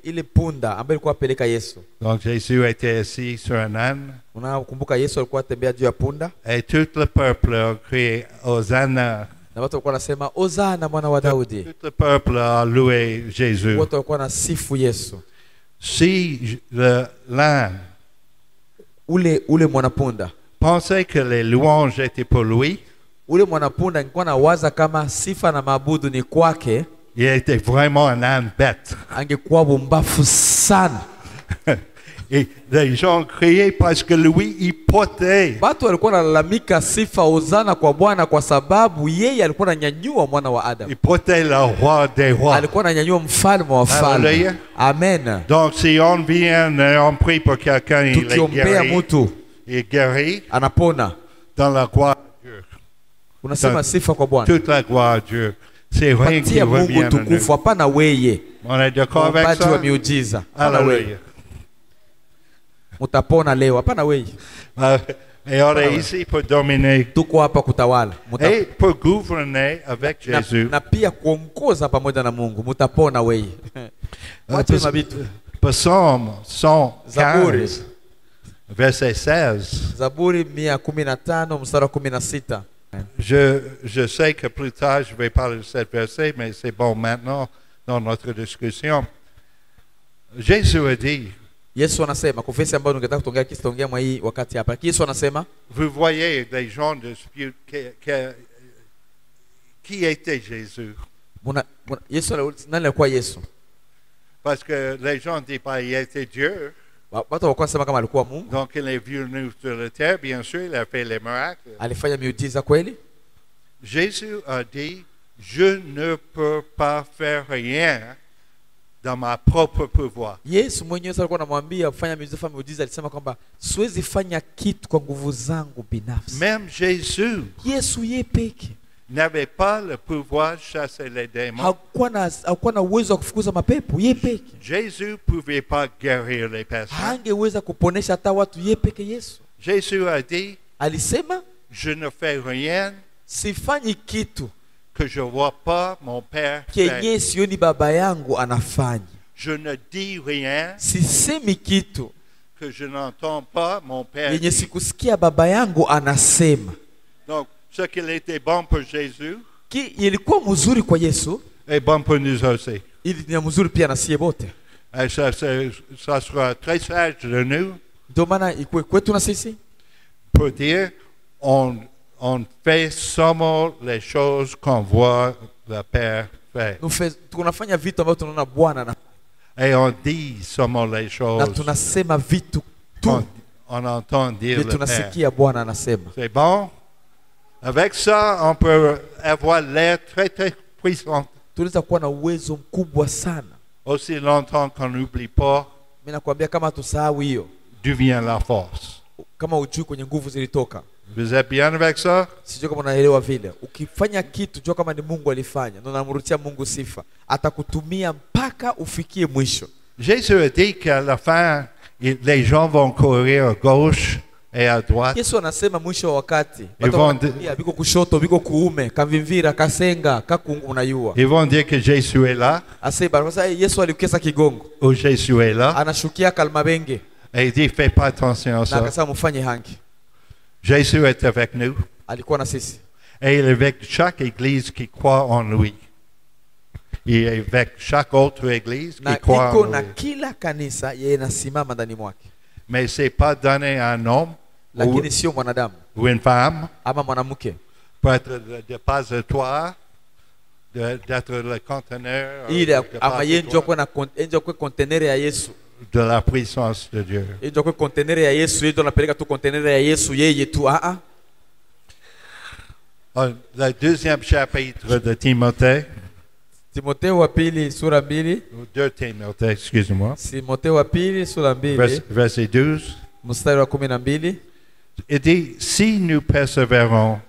Speaker 1: ile punda ambaye alikuwa apeleka Yesu.
Speaker 2: donc Jésus était assis sur un âne,
Speaker 1: Unakumbuka Yesu alikuwa atembea juu ya punda
Speaker 2: et tout le peuple a crié Hosanna.
Speaker 1: na watu walikuwa wanasema Hosana mwana wa Daudi.
Speaker 2: Tout le peuple a loué Jésus.
Speaker 1: Watu walikuwa wanasifu Yesu.
Speaker 2: Si l'âne
Speaker 1: Ule mwanapunda,
Speaker 2: pensait que les louanges étaient pour lui,
Speaker 1: ule mwanapunda nilikuwa nawaza kama sifa na maabudu ni kwake,
Speaker 2: il était vraiment un âne bête.
Speaker 1: angekuwa bumbafu sana.
Speaker 2: Et les gens criaient parce que lui, il portait.
Speaker 1: Watu walikuwa wanalalamika sifa Hosana kwa Bwana kwa sababu yeye alikuwa ananyanyua mwana wa Adam.
Speaker 2: Il portait le roi des rois.
Speaker 1: Alikuwa ananyanyua mfalme wa wafalme.
Speaker 2: Hallelujah.
Speaker 1: Amen.
Speaker 2: Donc si on vient et on prie pour quelqu'un, il est
Speaker 1: Tukiombea
Speaker 2: guéri.
Speaker 1: mtu
Speaker 2: Il est guéri
Speaker 1: anapona,
Speaker 2: dans la gloire de Dieu.
Speaker 1: unasema sifa kwa Bwana.
Speaker 2: Toute la gloire à Dieu. C'est rien qui
Speaker 1: Patia
Speaker 2: revient
Speaker 1: Mungu
Speaker 2: à nous.
Speaker 1: tukufu, hapana weye.
Speaker 2: On est d'accord avec
Speaker 1: Muumbaji wa
Speaker 2: ça?
Speaker 1: miujiza, hapana weye.
Speaker 2: Hallelujah.
Speaker 1: Mutapona leo, hapana weye.
Speaker 2: Et on est ici pour dominer
Speaker 1: Tuko hapa kutawala.
Speaker 2: et pour gouverner avec Jésus.
Speaker 1: Na pia kuongoza pamoja na Mungu. Mutapona weye. Wacha mabitu.
Speaker 2: Psalm 115.
Speaker 1: Zaburi.
Speaker 2: verset 16.
Speaker 1: Zaburi 115 mstari wa 16.
Speaker 2: Je sais que plus tard, je vais parler de ce verset, mais c'est bon maintenant dans notre discussion. Jésus a dit,
Speaker 1: Yesu anasema kufesi ambayo ningetaka kuongea kisa tuongea mwa hii wakati hapa. Yesu anasema,
Speaker 2: vous voyez, les gens disputent qui était Jésus.
Speaker 1: Yesu nani alikuwa Yesu?
Speaker 2: Parce que les gens disent pas il était Dieu.
Speaker 1: Watu walikuwa wanasema kama alikuwa Mungu.
Speaker 2: Donc il est venu sur la terre, bien sûr, il a fait les miracles.
Speaker 1: Alifanya miujiza kweli?
Speaker 2: Jésus a dit, je ne peux pas faire rien dans ma propre pouvoir.
Speaker 1: Yesu mwenyewe alikuwa anamwambia fanya miujiza, alisema kwamba siwezi fanya kitu kwa nguvu zangu binafsi.
Speaker 2: Même Jésus
Speaker 1: Yesu yeye peke
Speaker 2: n'avait pas le pouvoir de chasser les démons.
Speaker 1: hakuwa na uwezo wa kufukuza mapepo yeye peke.
Speaker 2: Jésus pouvait pas guérir les personnes.
Speaker 1: Hangeweza kuponesha hata watu yeye peke. Yesu
Speaker 2: Jésus a dit,
Speaker 1: alisema,
Speaker 2: je ne fais rien
Speaker 1: sifanyi kitu
Speaker 2: que je vois pas mon Père
Speaker 1: kenye
Speaker 2: faire.
Speaker 1: sioni baba yangu anafanya.
Speaker 2: Je ne dis rien
Speaker 1: Sisemi kitu
Speaker 2: que je n'entends pas mon Père
Speaker 1: yenye
Speaker 2: dire.
Speaker 1: sikusikia baba yangu anasema.
Speaker 2: Donc, ce qu'il était bon pour Jésus
Speaker 1: Ilikuwa mzuri kwa Yesu,
Speaker 2: est bon pour nous aussi.
Speaker 1: ili ni mzuri pia na sie bote.
Speaker 2: Et ça sera très sage de nous
Speaker 1: Ndio maana ikuwe kwetu na sisi
Speaker 2: pour dire on fait seulement les choses qu'on voit le Père faire.
Speaker 1: tunafanya vitu ambavyo tunaona Bwana na
Speaker 2: Et on dit seulement les choses
Speaker 1: tunasema vitu tu
Speaker 2: on entend dire le Père.
Speaker 1: tunasikia Bwana anasema.
Speaker 2: C'est bon? Avec ça, on peut avoir l'air très très puissant.
Speaker 1: Tunaweza kuwa na uwezo mkubwa sana.
Speaker 2: Aussi longtemps qu'on n'oublie pas
Speaker 1: Mimi nakwambia kama tusahau hiyo,
Speaker 2: d'où vient la force.
Speaker 1: kama ujui kwenye nguvu zilitoka.
Speaker 2: Vous êtes bien avec ça?
Speaker 1: Sijui kama unaelewa vile. Ukifanya kitu jua kama ni Mungu alifanya, na unamrudia Mungu sifa, atakutumia mpaka ufikie mwisho.
Speaker 2: Jésus a dit qu'à la fin, les gens vont courir à gauche et à droite.
Speaker 1: Yesu anasema mwisho wa wakati biko kushoto biko kuume kamvimvira kasenga kakungu na yua.
Speaker 2: Ils vont dire que Jésus est là.
Speaker 1: Asema kwa sababu Yesu alikesa kigongo.
Speaker 2: Ou Jésus est là.
Speaker 1: Anashukia Kalmabenge.
Speaker 2: Et il dit fais pas attention à
Speaker 1: Na
Speaker 2: ça.
Speaker 1: akasema mfanye hangi.
Speaker 2: Jésus est avec nous.
Speaker 1: Alikuwa na sisi.
Speaker 2: Et il est avec chaque église qui croit en lui. Il est avec chaque autre église qui croit en
Speaker 1: na
Speaker 2: lui.
Speaker 1: kila kanisa yeye nasimama ndani mwake.
Speaker 2: Mais c'est pas donné à un homme
Speaker 1: Lakini sio mwanadamu
Speaker 2: ou une femme
Speaker 1: ama mwanamke
Speaker 2: pour être le déposatoire, d'être le conteneur
Speaker 1: ili ama yeye ndio kwa na container ya Yesu,
Speaker 2: de la puissance de Dieu.
Speaker 1: yeye ndio kwa container ya Yesu, yeye ndio anapeleka tu container ya Yesu yeye tu.
Speaker 2: Le deuxième chapitre de Timothée,
Speaker 1: Timotheo wa pili sura 2,
Speaker 2: ou 2 Timothée, excusez-moi,
Speaker 1: Timotheo wa pili sura 2
Speaker 2: verset 12,
Speaker 1: mstari wa 12,
Speaker 2: il dit, si nous persévérons,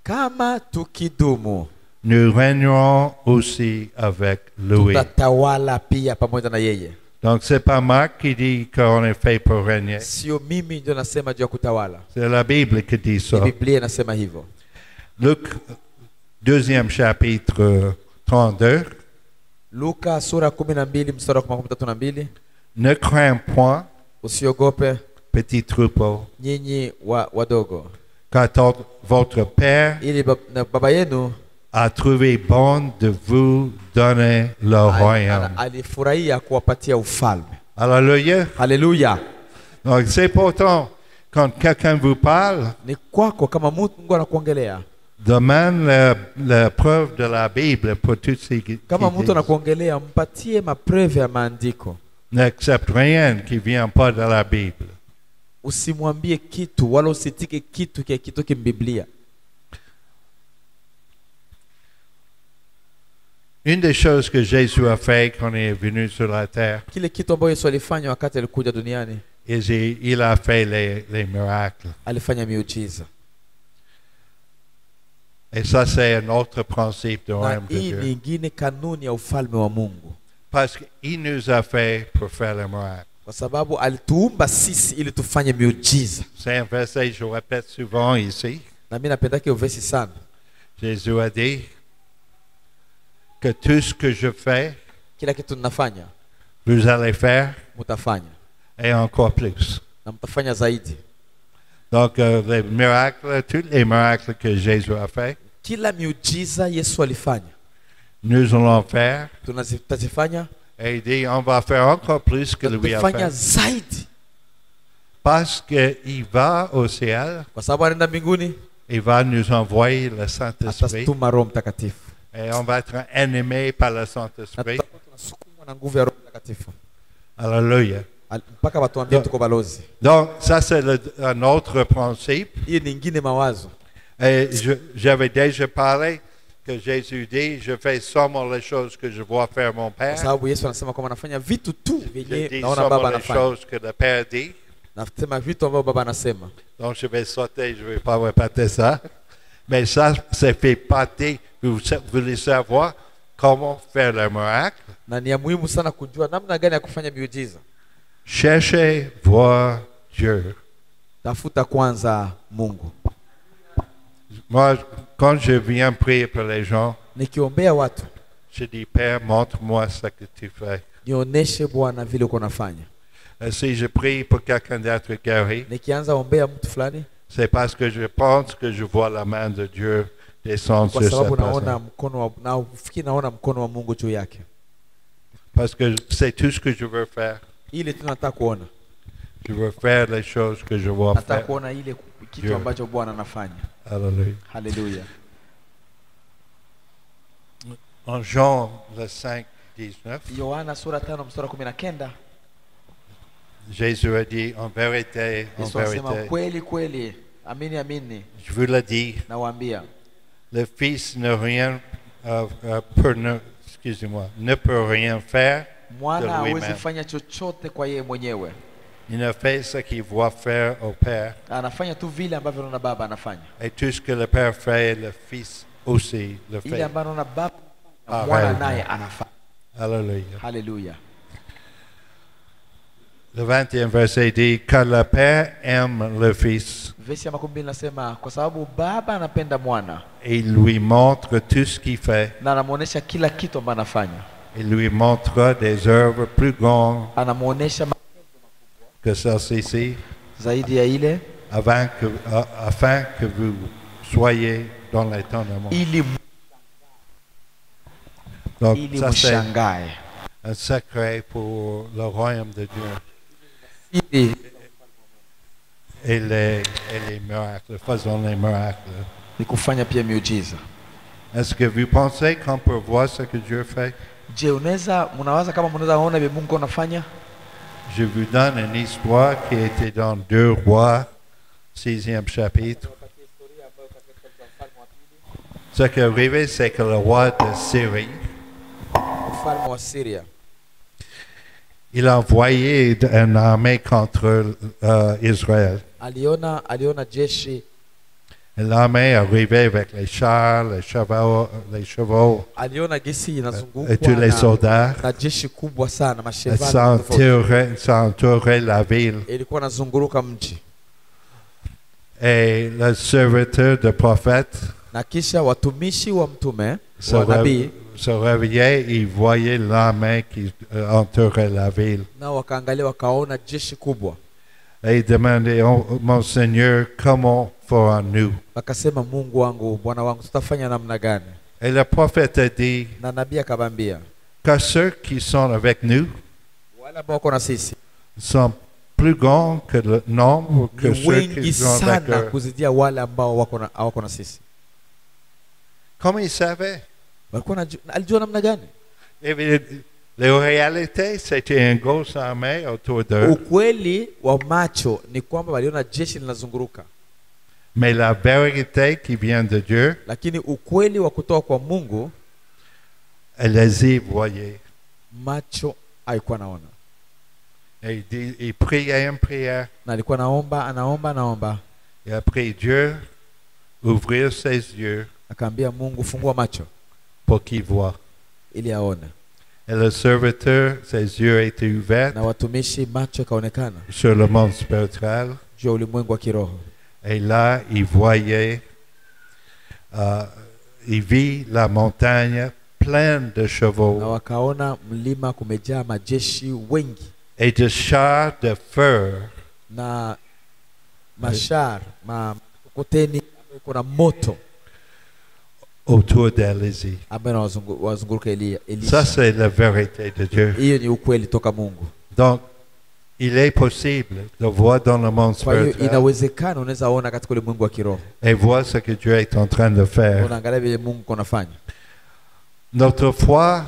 Speaker 1: kama tukidumu
Speaker 2: nous régnerons aussi avec lui.
Speaker 1: tutatawala pia pamoja na yeye.
Speaker 2: Donc c'est pas Marc qui dit qu'on est fait pour régner.
Speaker 1: Sio mimi ndio nasema juu ya kutawala.
Speaker 2: C'est la Bible qui dit ça.
Speaker 1: Biblia inasema hivyo.
Speaker 2: Luc, deuxième chapitre 32.
Speaker 1: Luka sura 12 mstari wa 32.
Speaker 2: Ne crains point,
Speaker 1: Usiogope
Speaker 2: petit troupeau,
Speaker 1: nyinyi wadogo,
Speaker 2: car votre Père
Speaker 1: ili baba yenu
Speaker 2: a trouvé bon de vous donner le royaume.
Speaker 1: alifurahia kuwapatia ufalme.
Speaker 2: Alléluia.
Speaker 1: Haleluya.
Speaker 2: Donc c'est pourtant, quand quelqu'un vous parle,
Speaker 1: Ni kwako kama Mungu anakuongelea.
Speaker 2: demande la preuve de la Bible pour tous ceux qui
Speaker 1: Kama mtu
Speaker 2: disent.
Speaker 1: anakuongelea, mpatie mapreve ya maandiko.
Speaker 2: N'accepte rien qui vient pas de la Bible.
Speaker 1: Usimwambie kitu wala usitike kitu kitoke Biblia.
Speaker 2: Une des choses que Jésus a fait quand il est venu sur la terre,
Speaker 1: Kile kitu ambacho Yesu alifanya wakati alikuja duniani,
Speaker 2: il a fait les miracles.
Speaker 1: alifanya miujiza.
Speaker 2: Et ça, c'est un autre principe du
Speaker 1: Na
Speaker 2: royaume de
Speaker 1: hii
Speaker 2: Dieu.
Speaker 1: ni ingine kanuni ya ufalme wa Mungu.
Speaker 2: Parce qu'il nous a fait pour faire les miracles.
Speaker 1: Kwa sababu alituumba sisi ili tufanye miujiza.
Speaker 2: C'est un verset que je répète souvent ici.
Speaker 1: Na mimi napenda hiyo verse sana.
Speaker 2: Jésus a dit que tout ce que je fais,
Speaker 1: Kila kitu ninafanya,
Speaker 2: vous allez faire
Speaker 1: mtafanya.
Speaker 2: et encore plus.
Speaker 1: na mtafanya zaidi.
Speaker 2: Donc, les miracles, tous les miracles que Jésus a fait,
Speaker 1: Kila miujiza Yesu alifanya
Speaker 2: nous allons faire.
Speaker 1: tutazifanya
Speaker 2: Et il dit, on va faire encore plus que lui a
Speaker 1: tutafanya
Speaker 2: fait.
Speaker 1: zaidi,
Speaker 2: Parce qu'il va au ciel,
Speaker 1: kwa sababu anaenda mbinguni,
Speaker 2: il va nous envoyer le Saint-Esprit.
Speaker 1: atatuma Roho Mtakatifu
Speaker 2: Et on va être animé par le
Speaker 1: na
Speaker 2: Saint-Esprit.
Speaker 1: tutakuwa tunasukumwa na nguvu ya Roho Mtakatifu
Speaker 2: Alléluia.
Speaker 1: mpaka watuambie tuko balozi.
Speaker 2: Donc, ça, c'est un autre principe.
Speaker 1: Hii ni ingine mawazo.
Speaker 2: Et j'avais déjà parlé que Jésus dit, je fais seulement les choses que je vois faire mon
Speaker 1: Kwa
Speaker 2: Père.
Speaker 1: sababu Yesu anasema kwamba anafanya vitu tu
Speaker 2: Je
Speaker 1: vyenye
Speaker 2: dis
Speaker 1: naona
Speaker 2: seulement
Speaker 1: Baba
Speaker 2: les
Speaker 1: anafanya.
Speaker 2: choses que le Père dit.
Speaker 1: Nasema vitu ambavyo Baba anasema.
Speaker 2: Donc, je vais sauter, je ne vais pas répéter ça. Mais ça fait partie. Vous voulez savoir comment faire le miracle?
Speaker 1: Na ni ya muhimu sana kujua namna gani ya kufanya miujiza.
Speaker 2: Cherchez voir Dieu.
Speaker 1: Tafuta kwanza Mungu.
Speaker 2: Moi, quand je viens prier pour les gens,
Speaker 1: Nikiombea watu,
Speaker 2: je dis, Père, montre-moi ce que tu fais.
Speaker 1: nionyeshe Bwana vile uko nafanya.
Speaker 2: Et si je prie pour quelqu'un d'être guéri,
Speaker 1: Nikianza ombea mtu fulani,
Speaker 2: c'est parce que je pense que je vois la main de Dieu descendre
Speaker 1: kwa
Speaker 2: sur cette
Speaker 1: sababu naona
Speaker 2: personne.
Speaker 1: mkono wa na ufikiri naona mkono wa Mungu juu yake.
Speaker 2: Parce que c'est tout ce que je veux faire.
Speaker 1: Ile tu nataka kuona.
Speaker 2: Je veux faire les choses que je vois
Speaker 1: Nataka
Speaker 2: faire.
Speaker 1: kuona ile kitu
Speaker 2: Dieu.
Speaker 1: ambacho Bwana anafanya.
Speaker 2: Alléluia.
Speaker 1: Haleluya.
Speaker 2: En Jean le 5, 19,
Speaker 1: Yohana sura 5 mstari wa 19.
Speaker 2: Jésus a dit, en vérité,
Speaker 1: Yesu anasema
Speaker 2: vérité,
Speaker 1: kweli kweli, amini amini
Speaker 2: je vous le dis,
Speaker 1: nawaambia,
Speaker 2: le Fils ne rien ne peut rien faire
Speaker 1: mwana
Speaker 2: de
Speaker 1: hawezi
Speaker 2: lui-même.
Speaker 1: fanya chochote kwa yeye mwenyewe.
Speaker 2: Il ne fait ce qu'il voit faire au Père.
Speaker 1: Anafanya tu vile ambavyo anaona Baba anafanya.
Speaker 2: Et tout ce que le Père fait, le Fils aussi le
Speaker 1: Ile
Speaker 2: fait.
Speaker 1: ambayo anaona Baba na
Speaker 2: Ah,
Speaker 1: mwana
Speaker 2: ouais.
Speaker 1: naye anafanya.
Speaker 2: Alléluia.
Speaker 1: Haleluya.
Speaker 2: Le 21e verset dit, car le Père aime le Fils
Speaker 1: Versi ya 12 nasema kwa sababu Baba anapenda mwana
Speaker 2: et il lui montre tout ce qu'il fait.
Speaker 1: na anamuonesha kila kitu ambacho anafanya.
Speaker 2: Il lui montrera des œuvres plus grandes
Speaker 1: Anamuonesha
Speaker 2: que celles-ci,
Speaker 1: zaidi ya ile
Speaker 2: afin que vous soyez dans l'étonnement.
Speaker 1: ili
Speaker 2: Donc, ça c'est
Speaker 1: mshangae.
Speaker 2: un secret pour le royaume de Dieu
Speaker 1: Ili
Speaker 2: et les miracles. Faisons les miracles.
Speaker 1: ni kufanya pia miujiza.
Speaker 2: Est-ce que vous pensez qu'on peut voir ce que Dieu fait?
Speaker 1: Je, mnawaza kama mnaweza ona vile Mungu anafanya?
Speaker 2: Je vous donne une histoire qui était dans 2 Rois, 6e chapitre. Ce qui est arrivé, c'est que le roi de Syrie,
Speaker 1: Mfalme wa Syria
Speaker 2: il a envoyé une armée contre Israël.
Speaker 1: aliona jeshi,
Speaker 2: Et l'armée est arrivée avec les chars, les chevaux
Speaker 1: aliona gesi
Speaker 2: et
Speaker 1: inazungukwa
Speaker 2: tous les soldats.
Speaker 1: na jeshi kubwa sana,
Speaker 2: Et
Speaker 1: mashevali
Speaker 2: ça entourait la ville.
Speaker 1: ilikuwa nazunguruka mji,
Speaker 2: Et le serviteur de prophète
Speaker 1: na kisha watumishi wa mtume
Speaker 2: se,
Speaker 1: wa nabii
Speaker 2: se réveillait, il voyait l'armée qui entourait la ville.
Speaker 1: nao wakaangalia wakaona jeshi kubwa,
Speaker 2: Et il demandait, oh, mon Seigneur, comment ferons-nous?
Speaker 1: wakasema Mungu wangu, Bwana wangu, tutafanya namna gani?
Speaker 2: Et le prophète a dit,
Speaker 1: Na nabii akabambia
Speaker 2: que ceux qui sont avec nous
Speaker 1: wale ambao wako na sisi
Speaker 2: sont plus grands que le nombre que
Speaker 1: ni
Speaker 2: ceux
Speaker 1: wengi
Speaker 2: qui sont avec
Speaker 1: sana
Speaker 2: eux.
Speaker 1: kuzidia wale ambao hawako na sisi.
Speaker 2: Comment il savait?
Speaker 1: Alijua namna gani?
Speaker 2: La réalité, c'était une grosse armée autour d'eux.
Speaker 1: Ukweli wa macho ni kwamba waliona jeshi linazunguruka,
Speaker 2: Mais la vérité qui vient de Dieu,
Speaker 1: lakini ukweli wa kutoka kwa Mungu
Speaker 2: elle les y voyait.
Speaker 1: macho haikuwa naona.
Speaker 2: Et il priait une prière.
Speaker 1: Na alikuwa anaomba,
Speaker 2: Il a prié Dieu, ouvrir ses yeux
Speaker 1: akaambia Mungu, fungua macho
Speaker 2: pour qu'il voie.
Speaker 1: ili aone.
Speaker 2: Et le serviteur, ses yeux étaient ouverts
Speaker 1: Na watumishi macho yakaonekana
Speaker 2: sur le monde spirituel.
Speaker 1: juu ya ulimwengu wa kiroho,
Speaker 2: Et là, il voyait, il vit la montagne pleine de
Speaker 1: na
Speaker 2: chevaux
Speaker 1: wakaona mlima kumejaa majeshi wengi
Speaker 2: et de chars de feu
Speaker 1: na mashar mkokoteni ambayo kuna moto
Speaker 2: autour d'Élie.
Speaker 1: ambayo wazunguruka
Speaker 2: Ça,
Speaker 1: Elisha.
Speaker 2: c'est la vérité de Dieu.
Speaker 1: Hiyo ni ukweli toka Mungu.
Speaker 2: Donc, il est possible de voir dans le monde
Speaker 1: Kwa hiyo
Speaker 2: spirituel
Speaker 1: inawezekana unaweza ona katika ulimwengu wa kiroho.
Speaker 2: et voir ce que Dieu est en train de faire.
Speaker 1: Unaangalia vile Mungu konafanya.
Speaker 2: Notre foi,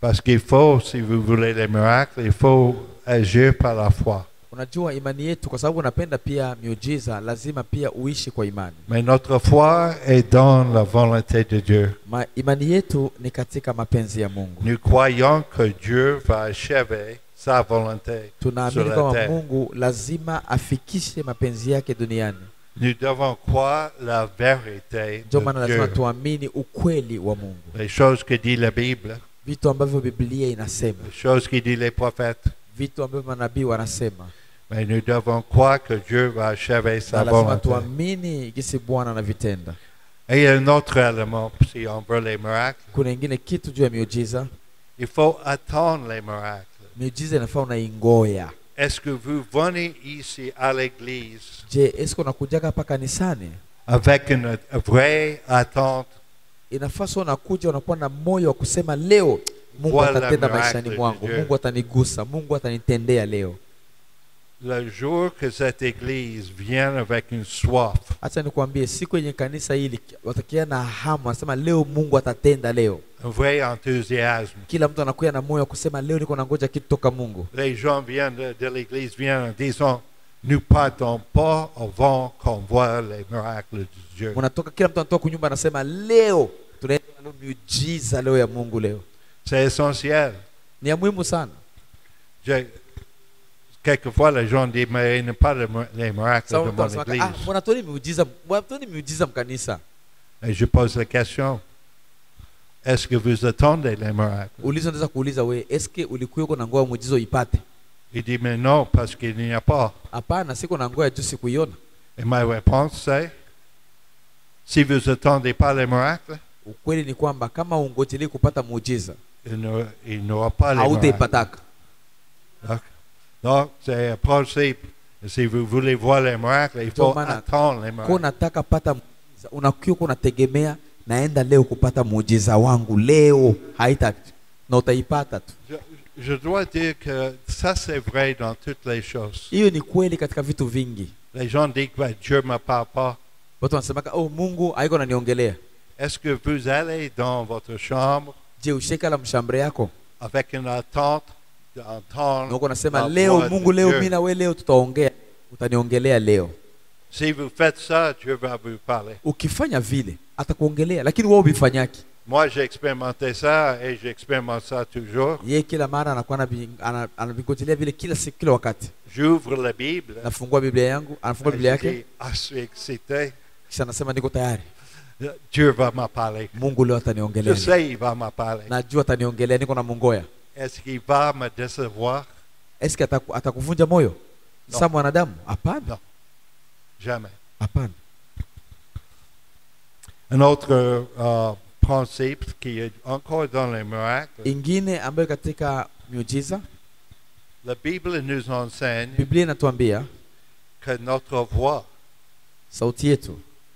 Speaker 2: parce qu'il faut, si vous voulez les miracles, il faut agir par la foi.
Speaker 1: Unajua imani yetu, kwa sababu unapenda pia miujiza, lazima pia uishi kwa imani.
Speaker 2: Mais notre foi est dans la volonté de Dieu.
Speaker 1: Imani yetu ni katika mapenzi ya Mungu.
Speaker 2: Nous croyons que Dieu va achever sa volonté sur
Speaker 1: Tunaamini
Speaker 2: la
Speaker 1: kwamba
Speaker 2: terre.
Speaker 1: Mungu lazima afikishe mapenzi yake duniani.
Speaker 2: Nous devons croire la vérité
Speaker 1: Ndio maana
Speaker 2: de
Speaker 1: lazima
Speaker 2: Dieu.
Speaker 1: tuamini ukweli wa Mungu.
Speaker 2: Les choses que dit la Bible,
Speaker 1: Vitu ambavyo Biblia inasema,
Speaker 2: les choses que dit les prophètes.
Speaker 1: vitu ambavyo manabii wanasema.
Speaker 2: Mais nous devons croire que Dieu va achever sa
Speaker 1: Na lazima
Speaker 2: volonté.
Speaker 1: tuamini jinsi Bwana anavitenda.
Speaker 2: Et il y a un autre élément, si on veut les miracles,
Speaker 1: Kuna ingine kitu juu ya miujiza.
Speaker 2: il faut attendre les miracles.
Speaker 1: Miujiza inafaa unaingoya.
Speaker 2: Est-ce que vous venez ici à l'église
Speaker 1: Je, esko unakujaga hapa kanisani?
Speaker 2: avec une vraie attente?
Speaker 1: Inafaa sio unakuja unakuwa na moyo wa kusema leo Mungu
Speaker 2: Voilà
Speaker 1: atatenda
Speaker 2: miracle
Speaker 1: maishani
Speaker 2: de
Speaker 1: mwangu,
Speaker 2: Dieu.
Speaker 1: Mungu atanigusa, Mungu atanitendea leo.
Speaker 2: Le jour que cette église vient avec une soif,
Speaker 1: Acha nikwambie, siku yenye kanisa hili watakia na hamu, anasema leo Mungu atatenda leo.
Speaker 2: un vrai enthousiasme.
Speaker 1: Kila mtu anakuja na moyo wa kusema leo niko nangoja kitu toka Mungu.
Speaker 2: Les gens viennent de l'église, viennent en disant, nous partons pas avant qu'on voit les miracles de Dieu.
Speaker 1: Unatoka, kila mtu anatoka kunyumba anasema leo tunaenda na miujiza leo ya Mungu leo.
Speaker 2: C'est essentiel.
Speaker 1: Ni ya muhimu sana.
Speaker 2: Quelquefois, les gens disent, mais il n'y a pas les miracles
Speaker 1: Sasa
Speaker 2: de
Speaker 1: mtu
Speaker 2: mon
Speaker 1: anasema
Speaker 2: église.
Speaker 1: mbona tuoni miujiza, mbona tuoni miujiza mkanisa?
Speaker 2: Et je pose la question, est-ce que vous attendez les miracles?
Speaker 1: Ulizo unaweza kuuliza wewe, eske ulikuwa na ngoja muujiza uipate?
Speaker 2: Il dit, mais non, parce qu'il n'y a pas.
Speaker 1: Hapana, siko na ngoja tu sikuiona.
Speaker 2: Et ma réponse, c'est, si vous n'attendez pas les miracles,
Speaker 1: Ukweli ni kwamba kama ungojelei kupata muujiza,
Speaker 2: il n'aura pas les miracles.
Speaker 1: hautaipataka.
Speaker 2: Donc, c'est un principe. Si vous voulez voir les miracles, il faut attendre les
Speaker 1: Kwa
Speaker 2: miracles.
Speaker 1: unataka pata muujiza, unakiwa unategemea naenda leo kupata muujiza wangu leo, haita na utaipata tu.
Speaker 2: Je dois dire que ça, c'est vrai dans toutes les choses.
Speaker 1: Hiyo ni kweli katika vitu vingi.
Speaker 2: Les gens disent que Dieu ne me parle pas.
Speaker 1: Watu wanasema oh, Mungu haiko ananiongelea.
Speaker 2: Est-ce que vous allez dans votre chambre
Speaker 1: Je, usheka la mshambre yako
Speaker 2: avec une attente d'entendre
Speaker 1: na uko nasema
Speaker 2: la
Speaker 1: leo
Speaker 2: voix
Speaker 1: Mungu
Speaker 2: de
Speaker 1: leo
Speaker 2: Dieu?
Speaker 1: mimi na wewe leo tutaongea, utaniongelea leo.
Speaker 2: Si vous faites ça, Dieu va vous parler.
Speaker 1: Ukifanya vile atakuongelea, lakini wewe ubifanyaki.
Speaker 2: Moi, j'ai expérimenté ça et j'expérimente ça toujours.
Speaker 1: Yeye kila mara anakuwa anavingojelea vile kila siku, kila wakati.
Speaker 2: J'ouvre la Bible.
Speaker 1: Nafungua Biblia yangu, anafungua
Speaker 2: et
Speaker 1: Biblia
Speaker 2: je dis,
Speaker 1: yake,
Speaker 2: ah, je suis excité.
Speaker 1: kisha anasema niko tayari.
Speaker 2: Dieu va me parler.
Speaker 1: Mungu leo
Speaker 2: Je
Speaker 1: ataniongelea.
Speaker 2: sais, il va me parler.
Speaker 1: Najua ataniongelea, niko na mungoya.
Speaker 2: Est-ce qu'il va me décevoir?
Speaker 1: Eske atakuvunja moyo?
Speaker 2: No.
Speaker 1: Sa mwanadamu? Hapana.
Speaker 2: Non. Jamais.
Speaker 1: Hapana.
Speaker 2: Un autre principe qui est encore dans les miracles,
Speaker 1: Ingine ambayo katika miujiza,
Speaker 2: la Bible nous enseigne
Speaker 1: Biblia inatuambia
Speaker 2: que notre voix
Speaker 1: sauti yetu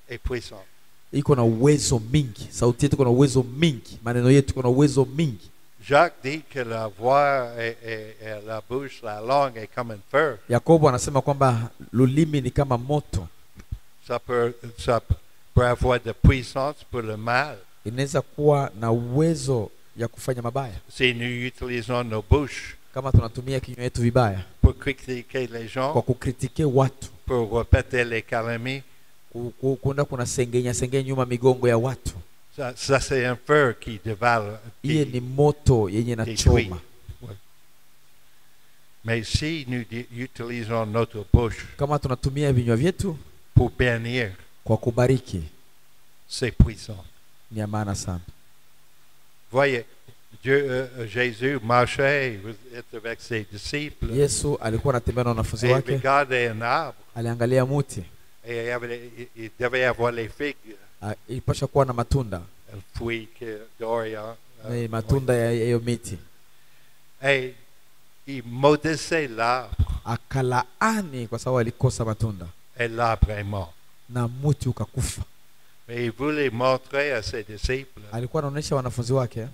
Speaker 2: est puissante.
Speaker 1: iko na uwezo mingi. Sauti yetu iko na uwezo mingi. Maneno yetu iko na uwezo mingi.
Speaker 2: Jacques dit que la voix et la bouche, la langue est comme un feu.
Speaker 1: Yakobo anasema kwamba lulimi ni kama moto.
Speaker 2: Ça peut avoir de puissance pour le mal.
Speaker 1: Inaweza kuwa na uwezo ya kufanya mabaya
Speaker 2: Si nous utilisons nos bouches
Speaker 1: kama tunatumia kinywa yetu vibaya
Speaker 2: pour critiquer les gens,
Speaker 1: kwa kukritike watu,
Speaker 2: pour répéter les calamités,
Speaker 1: kuenda kuna sengenya nyuma migongo ya watu.
Speaker 2: ça c'est un feu qui dévale.
Speaker 1: Iye ni moto yenye na choma.
Speaker 2: Ouais. Mais si nous utilisons notre bouche
Speaker 1: Kama tunatumia vinywa vyetu
Speaker 2: pour bénir,
Speaker 1: kwa kubariki,
Speaker 2: c'est puissant.
Speaker 1: ni ya maana sana.
Speaker 2: Voyez, Jésus marchait, il était avec ses disciples,
Speaker 1: Yesu alikuwa anatembea na wanafunzi
Speaker 2: et il
Speaker 1: wake,
Speaker 2: regardait un arbre,
Speaker 1: aliangalia muti,
Speaker 2: et il devait avoir les figues,
Speaker 1: ilipasha kuwa na matunda,
Speaker 2: fruits d'Orient.
Speaker 1: matunda ya hiyo miti.
Speaker 2: Et il maudissait l'arbre
Speaker 1: akalaani kwa sababu alikosa matunda
Speaker 2: et l'arbre est mort.
Speaker 1: na mti ukakufa.
Speaker 2: Mais il voulait montrer à ses disciples,
Speaker 1: Alikuwa anaonyesha wanafunzi wake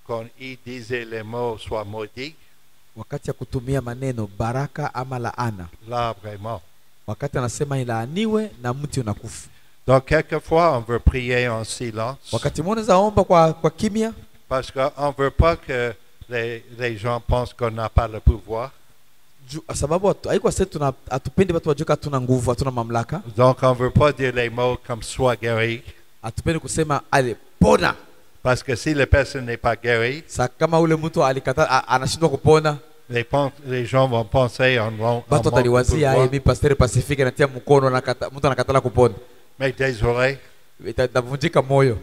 Speaker 2: quand il disait les mots soit maudit,
Speaker 1: wakati ya kutumia maneno baraka ama laana,
Speaker 2: l'arbre est mort.
Speaker 1: wakati anasema ilaaniwe na mti unakufa.
Speaker 2: Donc, quelquefois, on veut prier en silence
Speaker 1: Wakati mwingine zaomba kwa kimya,
Speaker 2: parce qu'on ne veut pas que les gens pensent qu'on n'a pas le pouvoir.
Speaker 1: sababu haikuwa sisi hatupendi watu wajue hatuna nguvu, hatuna mamlaka.
Speaker 2: Donc, on ne veut pas dire les mots comme sois guéri.
Speaker 1: Hatupendi kusema alipona.
Speaker 2: Parce que si la personne n'est pas guérie,
Speaker 1: Sa kama ule mtu alikata anashindwa kupona,
Speaker 2: les gens vont penser en manque
Speaker 1: watu
Speaker 2: de
Speaker 1: wataliwazia
Speaker 2: pouvoir.
Speaker 1: mimi Pastor Pacifique natia mkono na mtu anakatala kupona.
Speaker 2: Mais désolé,
Speaker 1: Itavunjika moyo.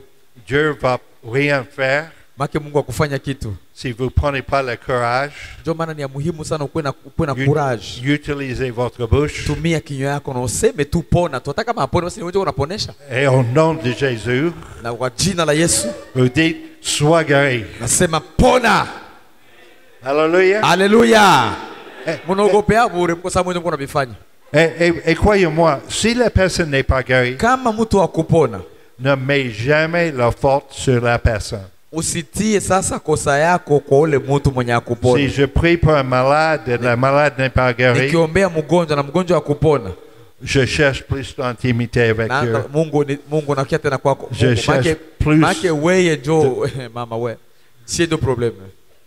Speaker 2: Dieu va rien faire
Speaker 1: Make Mungu akufanya kitu.
Speaker 2: si vous ne prenez pas le courage.
Speaker 1: Ndio maana ni ya muhimu sana ukuwe na courage.
Speaker 2: Utilisez votre bouche.
Speaker 1: Tumia kinywa yako na useme tu pona. Tunataka kama apone basi unje unaponesha.
Speaker 2: Et au nom de Jésus,
Speaker 1: Na kwa jina la Yesu
Speaker 2: vous dites sois guéri.
Speaker 1: nasema pona.
Speaker 2: Alléluia.
Speaker 1: Haleluya. Munaogopea bure kwa sababu ndio unabifanya.
Speaker 2: Et croyez-moi, si la personne n'est pas guérie,
Speaker 1: Kama mtu akupona,
Speaker 2: ne mets jamais la faute sur la personne.
Speaker 1: usitie sasa kosa yako kwa ule mtu mwenye akupona.
Speaker 2: Si je prie pour un malade et le malade n'est pas guéri,
Speaker 1: Nikiombea mgonjwa na mgonjwa akupona,
Speaker 2: je cherche plus d'intimité avec
Speaker 1: na
Speaker 2: Dieu.
Speaker 1: Mungu nakia tena kwako.
Speaker 2: Je cherche plus,
Speaker 1: Make wewe njo mama we. Si ndio problem.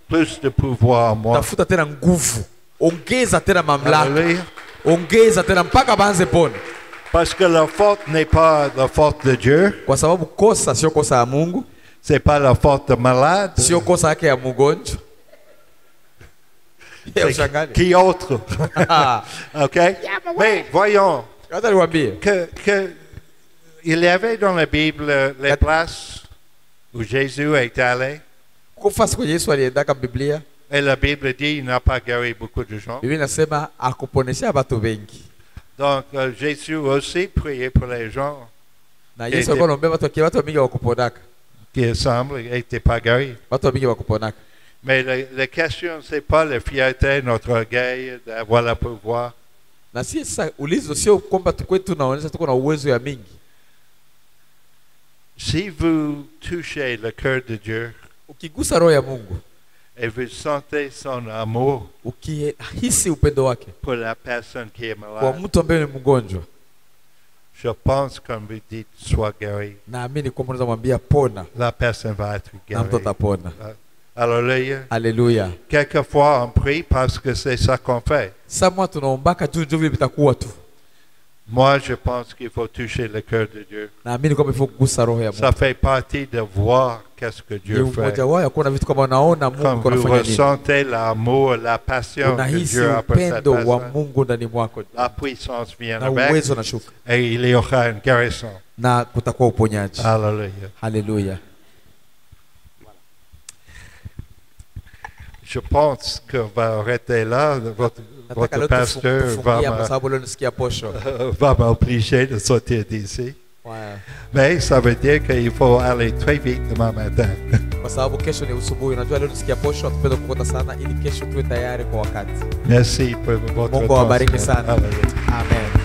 Speaker 2: plus de pouvoir en moi.
Speaker 1: Tafuta tena nguvu. Ongeza tena mamlaka.
Speaker 2: Alléluia.
Speaker 1: Ongeza tena mpaka baanze pona.
Speaker 2: Parce que la faute n'est pas la faute de Dieu,
Speaker 1: Kwa sababu kosa sio kosa ya Mungu,
Speaker 2: c'est pas la faute de malade.
Speaker 1: sio kosa yake ya mgonjwa.
Speaker 2: C'est qui autre? OK? Mais voyons
Speaker 1: Hata niwaambie,
Speaker 2: que il y avait dans la Bible les places où Jésus est allé.
Speaker 1: kufasi kwenye Yesu aliendaka Biblia,
Speaker 2: Et la Bible dit qu'il n'a pas guéri beaucoup de gens.
Speaker 1: Biblia inasema akuponesha watu wengi.
Speaker 2: Donc Jésus aussi priait pour les gens
Speaker 1: Na Yesu alikuwa anaombea watu wengi wakuponaka.
Speaker 2: qui semblent n'étaient pas guéris.
Speaker 1: Watu wengi wakuponaka.
Speaker 2: Mais la question, ce n'est pas la fierté, notre orgueil d'avoir le pouvoir.
Speaker 1: Na si sasa ulizo sio kwamba tukwetu tunaonyesha tuko na uwezo ya mingi.
Speaker 2: Si vous touchez le cœur de Dieu
Speaker 1: Ukigusa roho ya Mungu,
Speaker 2: et vous sentez son amour
Speaker 1: ukihisi upendo wake
Speaker 2: pour la personne qui est
Speaker 1: kwa
Speaker 2: malade,
Speaker 1: mtu ambaye ni mgonjwa,
Speaker 2: je pense, comme vous dites, sois guéri.
Speaker 1: naamini kwamba unaweza mwambia pona
Speaker 2: La personne va être
Speaker 1: na mtu
Speaker 2: guérie.
Speaker 1: atapona.
Speaker 2: Alléluia.
Speaker 1: Haleluya.
Speaker 2: Quelquefois, on prie parce que c'est ça qu'on fait.
Speaker 1: Sasa tunaombaka juu vile vitakuwa tu.
Speaker 2: Moi, je pense qu'il faut toucher le cœur de Dieu.
Speaker 1: Naamini kwamba ifo kugusa roho ya Mungu.
Speaker 2: Ça fait partie de voir qu'est-ce que Dieu fait.
Speaker 1: Mmoja wao kuna vitu kama unaona Mungu
Speaker 2: Quand vous
Speaker 1: anafanya nini.
Speaker 2: ressentez l'amour, la passion que
Speaker 1: Unahisi
Speaker 2: Dieu a pour cette
Speaker 1: upendo wa
Speaker 2: personne,
Speaker 1: Mungu ndani mwako
Speaker 2: la puissance vient
Speaker 1: na
Speaker 2: avec
Speaker 1: uwezo unashuka
Speaker 2: et il y aura une guérison.
Speaker 1: na kutakuwa uponyaji.
Speaker 2: Alléluia.
Speaker 1: Haleluya.
Speaker 2: Je pense qu'on va arrêter là.
Speaker 1: Nataka
Speaker 2: Votre
Speaker 1: leo
Speaker 2: pasteur
Speaker 1: tufungia kwa sababu leo nisikia posho.
Speaker 2: va m'obliger de sortir d'ici.
Speaker 1: Ouais.
Speaker 2: Mais ça veut dire qu'il faut aller très vite demain matin.
Speaker 1: Kwa sababu kesho ni usubuhi. Unajua leo nisikia posho, tupende kukota sana ili kesho tuwe tayari kwa wakati.
Speaker 2: Merci pour votre
Speaker 1: Mungu awabariki
Speaker 2: attention.
Speaker 1: sana.
Speaker 2: Alléluia.
Speaker 1: Amen.